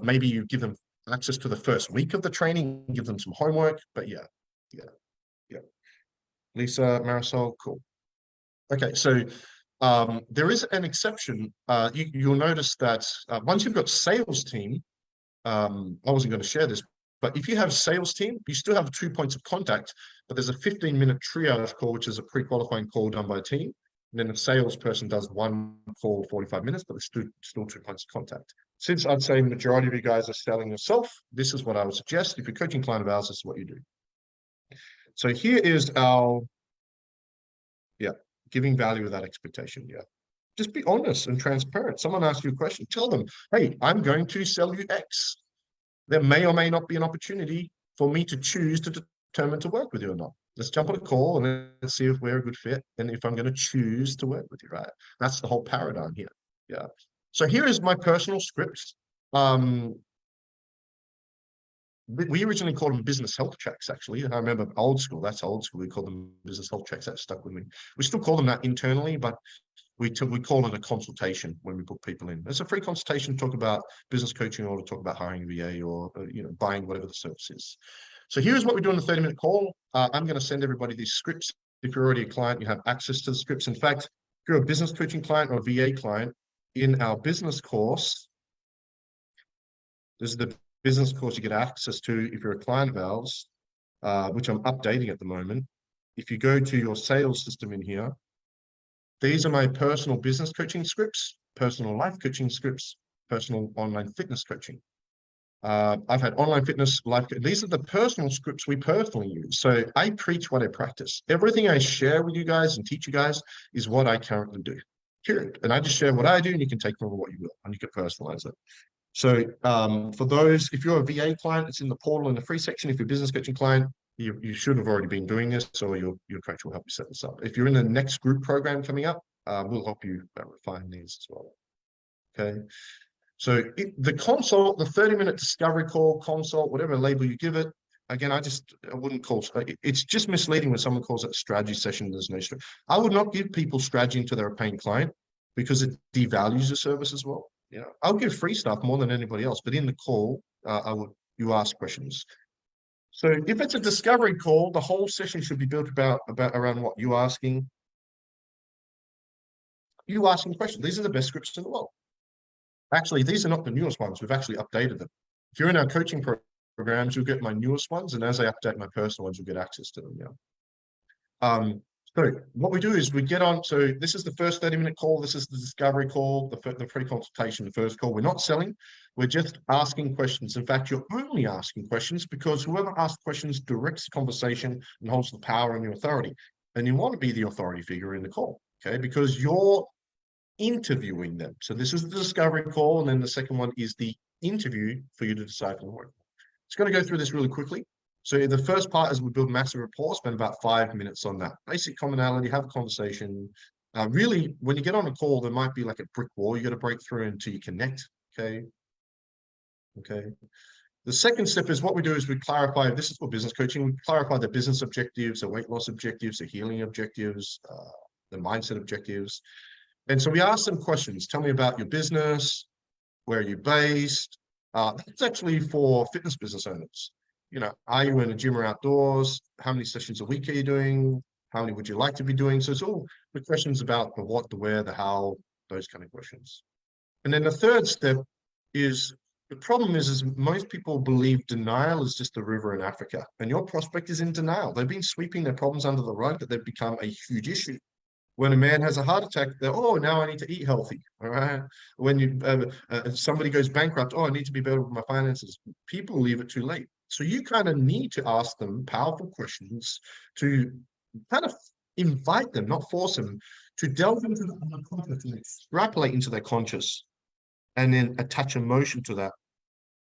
Speaker 2: Maybe you give them access to the first week of the training, give them some homework. But yeah. Lisa, Marisol, cool. Okay, so there is an exception. You'll notice that once you've got sales team, I wasn't going to share this, but if you have sales team, you still have 2 points of contact, but there's a 15-minute triage call, which is a pre-qualifying call done by a team. And then the salesperson does one call, 45 minutes, but there's still 2 points of contact. Since I'd say majority of you guys are selling yourself, this is what I would suggest. If you're coaching client of ours, this is what you do. So here is our, giving value without expectation. Just be honest and transparent. Someone asks you a question, tell them, hey, I'm going to sell you X. There may or may not be an opportunity for me to choose to determine to work with you or not. Let's jump on a call and let's see if we're a good fit and if I'm going to choose to work with you, right? That's the whole paradigm here. So here is my personal scripts. We originally called them business health checks, actually. I remember old school, that's old school. We called them business health checks. That stuck with me. We still call them that internally, but we call it a consultation when we put people in. It's a free consultation to talk about business coaching or to talk about hiring a VA or buying whatever the service is. So here's what we do in the 30-minute call. I'm going to send everybody these scripts. If you're already a client, you have access to the scripts. In fact, if you're a business coaching client or a VA client, in our business course, this is the business course you get access to if you're a client of ours, which I'm updating at the moment. If you go to your sales system in here, these are my personal business coaching scripts, personal life coaching scripts, personal online fitness coaching. I've had online fitness, life. These are the personal scripts we personally use. So I preach what I practice. Everything I share with you guys and teach you guys is what I currently do. Period. And I just share what I do, and you can take from what you will, and you can personalize it. So for those, if you're a VA client, it's in the portal in the free section. If you're a business coaching client, you should have already been doing this, or your coach will help you set this up. If you're in the next group program coming up, we'll help you refine these as well. Okay. So the consult, the 30-minute discovery call, consult, whatever label you give it, again, I wouldn't call it's just misleading when someone calls it a strategy session. There's no strategy. I would not give people strategy until they're a paying client because it devalues the service as well. I'll give free stuff more than anybody else, but in the call, you ask questions. So if it's a discovery call, the whole session should be built around what you asking. You asking questions. These are the best scripts in the world. Actually, these are not the newest ones. We've actually updated them. If you're in our coaching programs, you'll get my newest ones, and as I update my personal ones, you'll get access to them. So what we do is we get on. So this is the first 30-minute call. This is the discovery call, the free consultation, the first call. We're not selling. We're just asking questions. In fact, you're only asking questions because whoever asks questions directs the conversation and holds the power and the authority. And you want to be the authority figure in the call, okay? Because you're interviewing them. So this is the discovery call, and then the second one is the interview for you to decide for the work. It's going to go through this really quickly. So the first part is we build massive rapport, spend about 5 minutes on that. Basic commonality, have a conversation. Really, when you get on a call, there might be like a brick wall you got to break through until you connect, okay? The second step is what we do is we clarify, this is for business coaching, we clarify the business objectives, the weight loss objectives, the healing objectives, the mindset objectives. And so we ask them questions. Tell me about your business. Where are you based? That's actually for fitness business owners. Are you in a gym or outdoors? How many sessions a week are you doing? How many would you like to be doing? So it's all the questions about the what, the where, the how, those kind of questions. And then the third step is, the problem is most people believe denial is just a river in Africa, and your prospect is in denial. They've been sweeping their problems under the rug, that they've become a huge issue. When a man has a heart attack, they're, oh, now I need to eat healthy. All right. When somebody goes bankrupt, oh, I need to be better with my finances. People leave it too late. So you kind of need to ask them powerful questions to kind of invite them, not force them, to delve into the unconscious and extrapolate into their conscious, and then attach emotion to that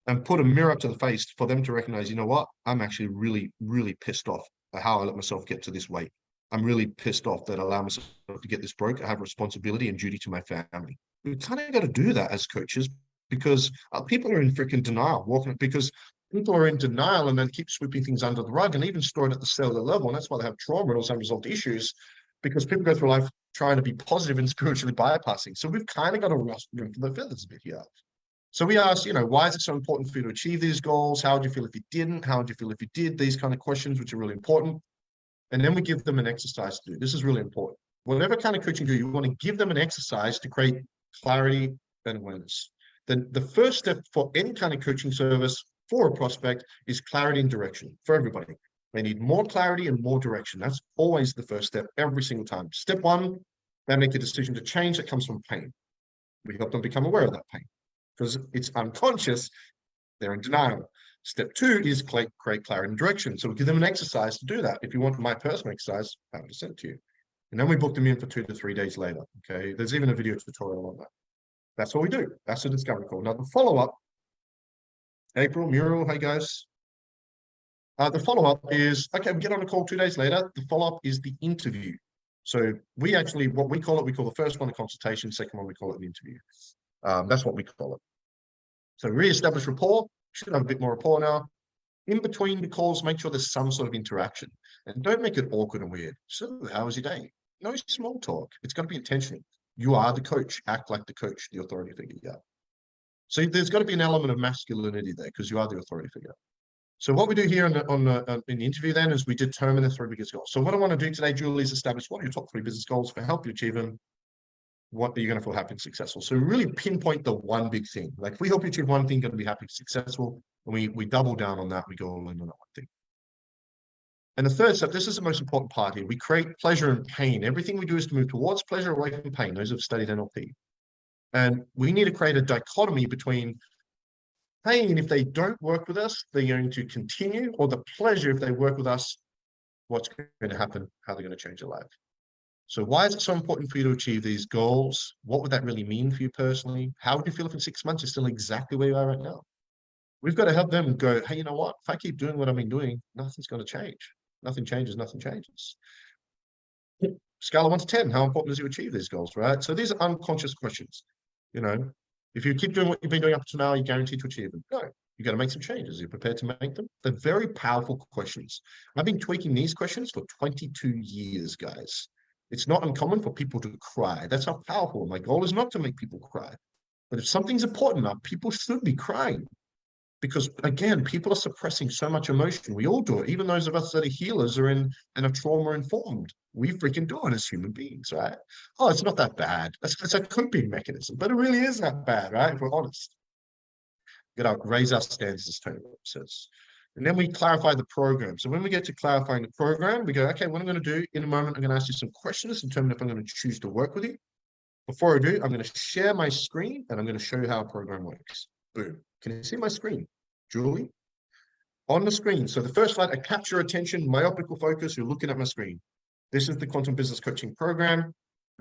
Speaker 2: and put a mirror up to the face for them to recognize, you know what, I'm actually really, really pissed off at how I let myself get to this weight. I'm really pissed off that I allow myself to get this broke. I have responsibility and duty to my family. We kind of got to do that as coaches because people are in freaking denial, because people are in denial and then keep sweeping things under the rug and even store it at the cellular level. And that's why they have trauma and also unresolved issues, because people go through life trying to be positive and spiritually bypassing. So we've kind of got to rustle the feathers a bit here. So we ask, why is it so important for you to achieve these goals? How would you feel if you didn't? How would you feel if you did? These kind of questions, which are really important. And then we give them an exercise to do. This is really important. Whatever kind of coaching you do, you want to give them an exercise to create clarity and awareness. Then the first step for any kind of coaching service for a prospect is clarity and direction for everybody. They need more clarity and more direction. That's always the first step every single time. Step one, they make a decision to change that comes from pain. We help them become aware of that pain because it's unconscious. They're in denial. Step two is create clarity and direction. So we give them an exercise to do that. If you want my personal exercise, I'm going to send it to you. And then we book them in for 2 to 3 days later. Okay. There's even a video tutorial on that. That's what we do. That's the discovery call. Now the follow-up, April, Muriel, hey guys. The follow-up is, okay, we get on a call 2 days later. The follow-up is the interview. So we actually, what we call it, we call the first one a consultation, second one we call it an interview. That's what we call it. So re-establish rapport. Should have a bit more rapport now. In between the calls, make sure there's some sort of interaction. And don't make it awkward and weird. So how was your day? No small talk. It's got to be intentional. You are the coach. Act like the coach, the authority figure. Yeah. So there's got to be an element of masculinity there because you are the authority figure. So what we do here in the interview then is we determine the 3 biggest goals. So what I want to do today, Julie, is establish what are your top 3 business goals for help you achieve them. What are you going to feel happy and successful? So really pinpoint the one big thing. Like if we help you achieve one thing, going to be happy and successful. And we double down on that. We go all in on that one thing. And the third step, this is the most important part here. We create pleasure and pain. Everything we do is to move towards pleasure, away from pain. Those who've studied NLP. And we need to create a dichotomy between pain, if they don't work with us, they're going to continue, or the pleasure, if they work with us, what's going to happen, how they're going to change their life. So why is it so important for you to achieve these goals? What would that really mean for you personally? How would you feel if in 6 months you're still exactly where you are right now? We've got to help them go, hey, you know what? If I keep doing what I've been doing, nothing's going to change. Nothing changes, nothing changes. Scale of 1 to 10, how important is it to achieve these goals, right? So these are unconscious questions. You know, if you keep doing what you've been doing up to now, you're guaranteed to achieve them. No, you got to make some changes. You're prepared to make them. They're very powerful questions. I've been tweaking these questions for 22 years, guys. It's not uncommon for people to cry. That's how powerful. My goal is not to make people cry. But if something's important enough, people should be crying. Because again, people are suppressing so much emotion. We all do it. Even those of us that are healers are in and are trauma informed. We freaking do it as human beings, right? Oh, it's not that bad. It's a coping mechanism, but it really is that bad, right? If we're honest. You know, raise our standards, as Tony says. And then we clarify the program. So when we get to clarifying the program, we go, okay, what I'm going to do in a moment, I'm going to ask you some questions to determine if I'm going to choose to work with you. Before I do, I'm going to share my screen and I'm going to show you how a program works. Boom. Can you see my screen, Julie? On the screen. So the first slide, I capture attention, myopical focus. You're looking at my screen. This is the Quantum Business Coaching Program.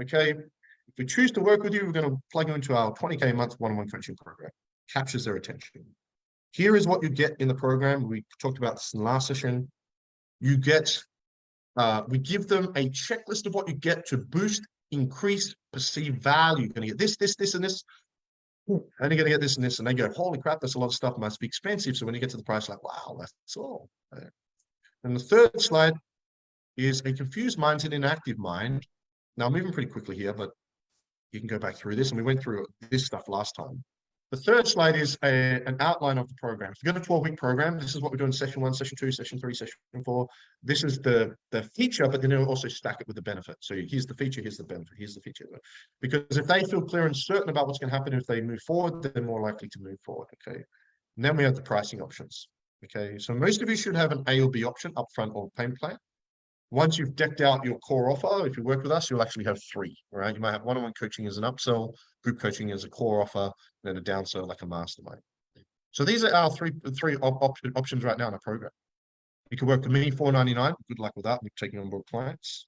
Speaker 2: Okay. If we choose to work with you, we're going to plug you into our 20K a month one-on-one coaching program. Captures their attention. Here is what you get in the program. We talked about this in the last session. You get, we give them a checklist of what you get to boost, increase, perceived value. You're going to get this, and this. And you're going to get this and this. And they go, holy crap, that's a lot of stuff. It must be expensive. So when you get to the price, like, wow, that's all. And the third slide is a confused mind and inactive mind. Now I'm moving pretty quickly here, but you can go back through this. And we went through this stuff last time. The third slide is an outline of the program. If you've got a 12-week program, this is what we're doing: session 1, session 2, session 3, session 4. This is the feature, but then it'll also stack it with the benefit. So here's the feature, here's the benefit, here's the feature. Because if they feel clear and certain about what's going to happen if they move forward, they're more likely to move forward. Okay. And then we have the pricing options. Okay. So most of you should have an A or B option, upfront or payment plan. Once you've decked out your core offer, if you work with us, you'll actually have 3, right? You might have one-on-one coaching as an upsell, group coaching as a core offer, and then a downsell like a mastermind. So these are our three options right now in our program. You can work with me, $4.99. Good luck with that. We're taking on board clients.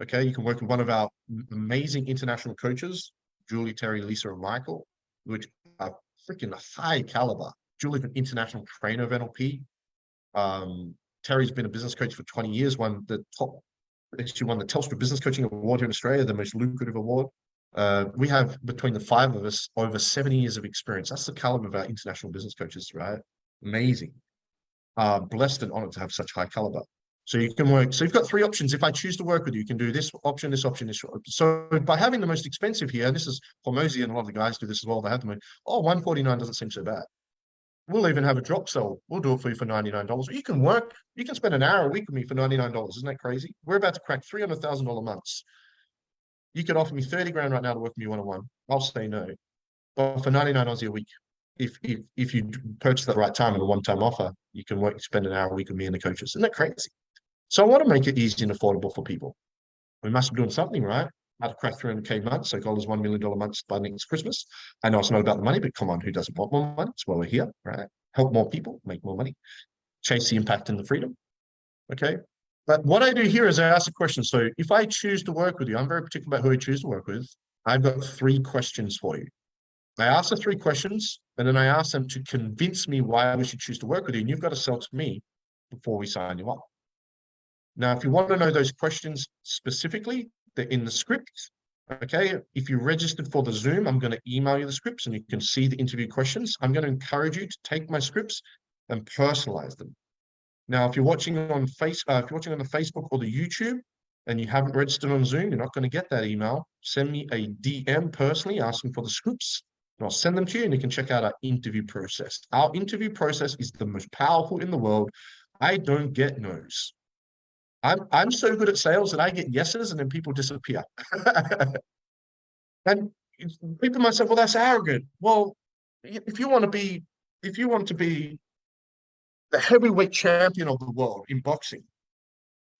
Speaker 2: Okay, you can work with one of our amazing international coaches, Julie, Terry, Lisa, and Michael, which are freaking high caliber. Julie's an international trainer of NLP. Terry's been a business coach for 20 years, won the Telstra Business Coaching Award here in Australia, the most lucrative award. We have, between the 5 of us, over 70 years of experience. That's the caliber of our international business coaches, right? Amazing. Blessed and honored to have such high caliber. So you can work. So you've got 3 options. If I choose to work with you, you can do this option, this option, this option. So by having the most expensive here, and this is Hormozy, and a lot of the guys do this as well, they have them. Oh, $149 doesn't seem so bad. We'll even have a drop sell. We'll do it for you for $99. You can work, you can spend an hour a week with me for $99. Isn't that crazy? We're about to crack $300,000 months. You could offer me 30 grand right now to work with me one-on-one. I'll say no. But for 99 Aussie a week, if you purchase at the right time and a one-time offer, you can work, spend an hour a week with me and the coaches. Isn't that crazy? So I want to make it easy and affordable for people. We must be doing something, right? How to crack 300K months, so goal is $1 million months by next Christmas. I know it's not about the money, but come on, who doesn't want more money? That's why we're here, right? Help more people, make more money, chase the impact and the freedom. Okay. But what I do here is I ask a question. So if I choose to work with you, I'm very particular about who I choose to work with. I've got 3 questions for you. I ask the 3 questions, and then I ask them to convince me why we should choose to work with you. And you've got to sell to me before we sign you up. Now, if you want to know those questions specifically, they're in the script. Okay. If you registered for the Zoom, I'm going to email you the scripts and you can see the interview questions. I'm going to encourage you to take my scripts and personalize them. Now, if you're watching on if you're watching on the Facebook or the YouTube and you haven't registered on Zoom, you're not going to get that email. Send me a DM personally asking for the scripts, and I'll send them to you, and you can check out our interview process. Our interview process is the most powerful in the world. I don't get no's. I'm so good at sales that I get yeses and then people disappear. And people might say, well, that's arrogant. Well, if you want to be the heavyweight champion of the world in boxing,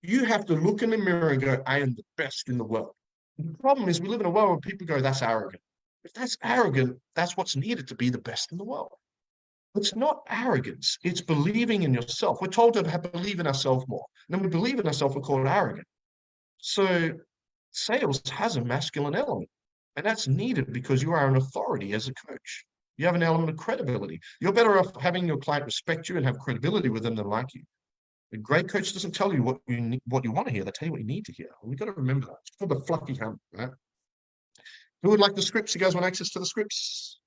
Speaker 2: you have to look in the mirror and go, I am the best in the world. The problem is we live in a world where people go, that's arrogant. If that's arrogant, that's what's needed to be the best in the world. It's not arrogance. It's believing in yourself. We're told to believe in ourselves more. And then we believe in ourselves, we're called arrogant. So sales has a masculine element. And that's needed because you are an authority as a coach. You have an element of credibility. You're better off having your client respect you and have credibility with them than like you. A great coach doesn't tell you what you want to hear. They tell you what you need to hear. And we've got to remember that. It's called the fluffy hammer, right? Who would like the scripts? You guys want access to the scripts?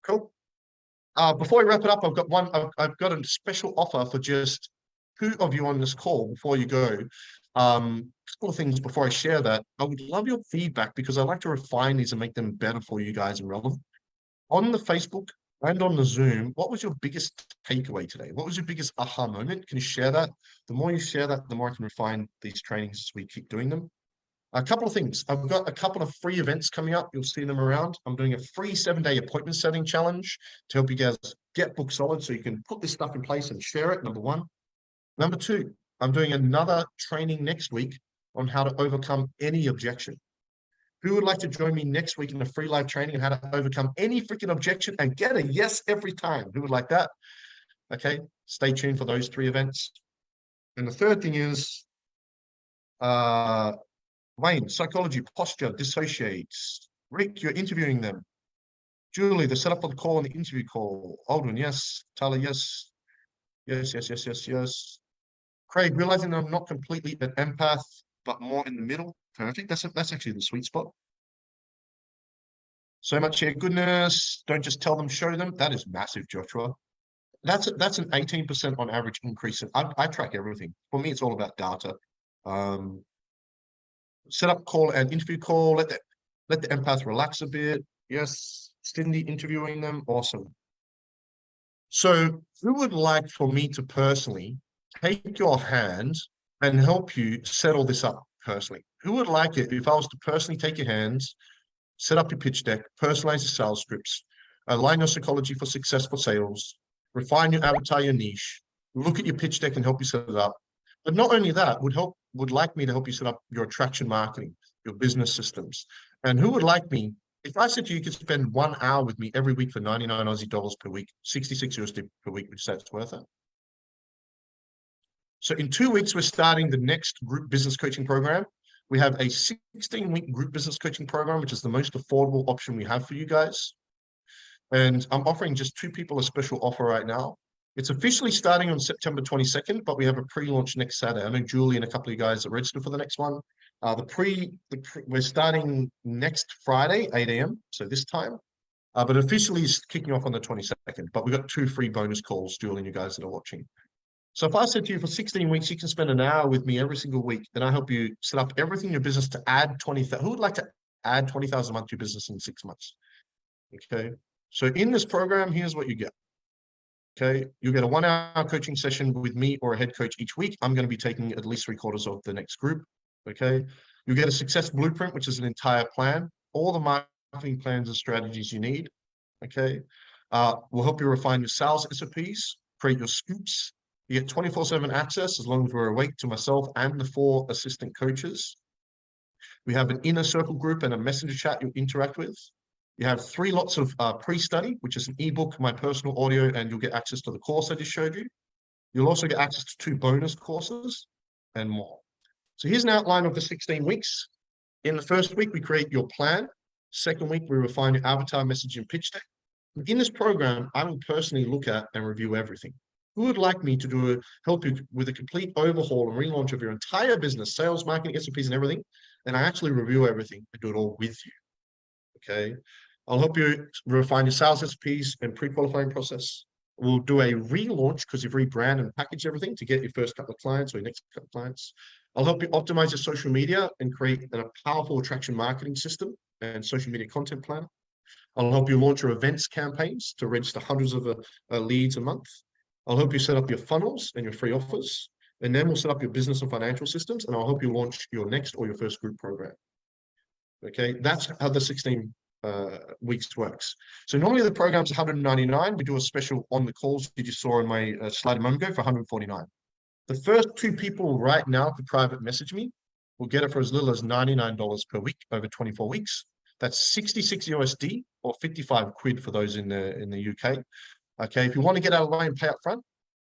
Speaker 2: Cool. Before we wrap it up, I've got a special offer for just 2 of you on this call before you go. A couple of things before I share that. I would love your feedback because I like to refine these and make them better for you guys and relevant. On the Facebook and on the Zoom, what was your biggest takeaway today? What was your biggest aha moment? Can you share that? The more you share that, the more I can refine these trainings as we keep doing them. A couple of things. I've got a couple of free events coming up. You'll see them around. I'm doing a free 7-day appointment setting challenge to help you guys get book solid so you can put this stuff in place and share it, number 1. Number 2, I'm doing another training next week on how to overcome any objection. Who would like to join me next week in a free live training on how to overcome any freaking objection and get a yes every time? Who would like that? Okay, stay tuned for those 3 events. And the third thing is, Wayne, psychology, posture, dissociates. Rick, you're interviewing them. Julie, the setup for the call and the interview call. Aldwin, yes. Tyler, yes. Yes. Craig, realizing I'm not completely an empath, but more in the middle. Perfect. That's actually the sweet spot. So much here. Goodness. Don't just tell them, show them. That is massive, Joshua. That's an 18% on average increase. I track everything. For me, it's all about data. Set up call and interview call. Let the empath relax a bit. Yes. Cindy interviewing them. Awesome. So who would like for me to personally take your hand and help you settle this up personally? Who would like it if I was to personally take your hands, set up your pitch deck, personalize your sales scripts, align your psychology for successful sales, refine your avatar, your niche, look at your pitch deck and help you set it up. But not only that, would like me to help you set up your attraction marketing, your business systems. And who would like me, if I said to you, you could spend 1 hour with me every week for 99 Aussie dollars per week, 66 USD per week, would you say it's worth it? So in 2 weeks, we're starting the next group business coaching program. We have a 16-week group business coaching program, which is the most affordable option we have for you guys. And I'm offering just 2 people a special offer right now. It's officially starting on September 22nd, but we have a pre-launch next Saturday. I know Julie and a couple of you guys are registered for the next one. We're starting next Friday, 8 a.m. So this time, but officially is kicking off on the 22nd. But we've got 2 free bonus calls, Julie and you guys that are watching. So if I said to you for 16 weeks, you can spend an hour with me every single week, then I help you set up everything in your business to add 20,000. Who would like to add 20,000 a month to your business in 6 months? Okay. So in this program, here's what you get. Okay, you get a 1 hour coaching session with me or a head coach each week. I'm going to be taking at least 3/4 of the next group. Okay, you get a success blueprint, which is an entire plan, all the marketing plans and strategies you need. Okay, we'll help you refine your sales SOPs, create your scoops. You get 24/7 access as long as we're awake to myself and the 4 assistant coaches. We have an inner circle group and a messenger chat you'll interact with. You have 3 lots of pre-study, which is an ebook, my personal audio, and you'll get access to the course I just showed you. You'll also get access to 2 bonus courses and more. So here's an outline of the 16 weeks. In the first week, we create your plan. Second week, we refine your avatar message and pitch deck. In this program, I will personally look at and review everything. Who would like me to help you with a complete overhaul and relaunch of your entire business, sales, marketing, SOPs, and everything? And I actually review everything and do it all with you. Okay, I'll help you refine your sales SOPs and pre-qualifying process. We'll do a relaunch because you've rebranded and packaged everything to get your first couple of clients or your next couple of clients. I'll help you optimize your social media and create a powerful attraction marketing system and social media content plan. I'll help you launch your events campaigns to register hundreds of leads a month. I'll help you set up your funnels and your free offers. And then we'll set up your business and financial systems, and I'll help you launch your next or your first group program. Okay, that's how the 16 weeks works. So normally the program's $199. We do a special on the calls you just saw in my slide a moment ago for $149. The first 2 people right now to private message me will get it for as little as $99 per week over 24 weeks. That's 66 USD or 55 quid for those in the UK. Okay, if you want to get out of the way and pay up front,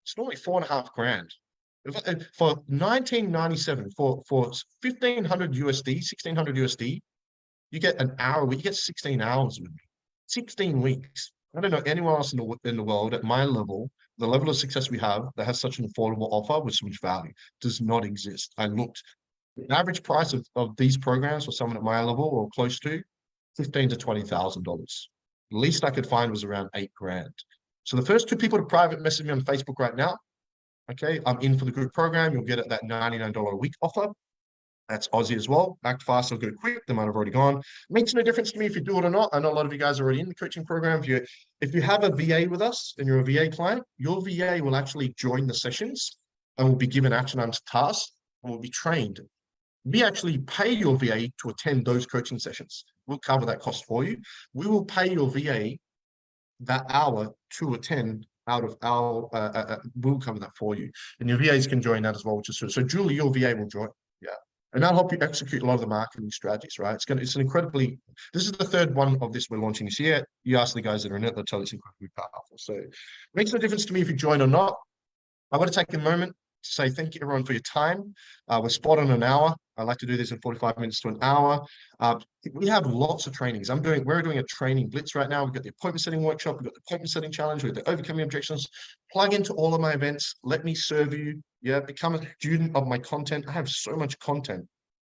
Speaker 2: it's normally $4.5 grand. For 1997, for 1,500 USD, 1,600 USD, you get an hour, you get 16 hours with me, 16 weeks. I don't know anyone else in the world at my level, the level of success we have that has such an affordable offer with so much value does not exist. I looked, the average price of these programs for someone at my level or close to $15,000 to $20,000. The least I could find was around $8 grand. So the first 2 people to private message me on Facebook right now, okay, I'm in for the group program. You'll get it that $99 a week offer. That's Aussie as well. Act fast or go quick. They might have already gone. Makes no difference to me if you do it or not. I know a lot of you guys are already in the coaching program. If you have a VA with us and you're a VA client, your VA will actually join the sessions and will be given action items tasks and will be trained. We actually pay your VA to attend those coaching sessions. We'll cover that cost for you. We will pay your VA that hour to attend out of our, we'll cover that for you. And your VAs can join that as well, which is so Julie, your VA will join. Yeah. And that'll help you execute a lot of the marketing strategies, right? It's an incredibly, this is the 3rd one of this we're launching this year. You ask the guys that are in it, they'll tell you it's incredibly powerful. So it makes no difference to me if you join or not. I want to take a moment to say thank you everyone for your time. We're spot on an hour. I like to do this in 45 minutes to an hour. We have lots of trainings. We're doing a training blitz right now. We've got the appointment setting workshop. We've got the appointment setting challenge. We've got the overcoming objections. Plug into all of my events. Let me serve you. Yeah, become a student of my content. I have so much content,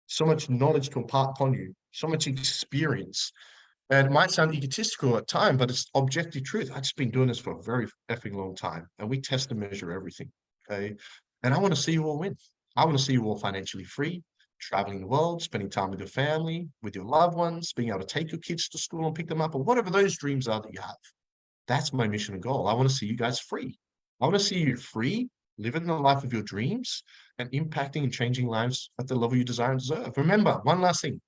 Speaker 2: so much knowledge to impart upon you, so much experience. And it might sound egotistical at times, but it's objective truth. I've just been doing this for a very effing long time, and we test and measure everything. Okay. And I want to see you all win. I want to see you all financially free, traveling the world, spending time with your family, with your loved ones, being able to take your kids to school and pick them up, or whatever those dreams are that you have. That's my mission and goal. I want to see you guys free. I want to see you free, living the life of your dreams and impacting and changing lives at the level you desire and deserve. Remember, one last thing.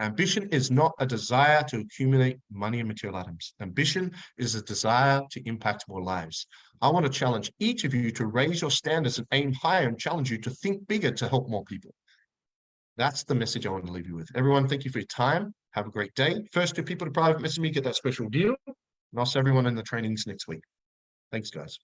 Speaker 2: Ambition is not a desire to accumulate money and material items. Ambition is a desire to impact more lives. I want to challenge each of you to raise your standards and aim higher and challenge you to think bigger to help more people. That's the message I want to leave you with. Everyone, thank you for your time. Have a great day. First 2 people to private message me get that special deal. And I'll see everyone in the trainings next week. Thanks, guys.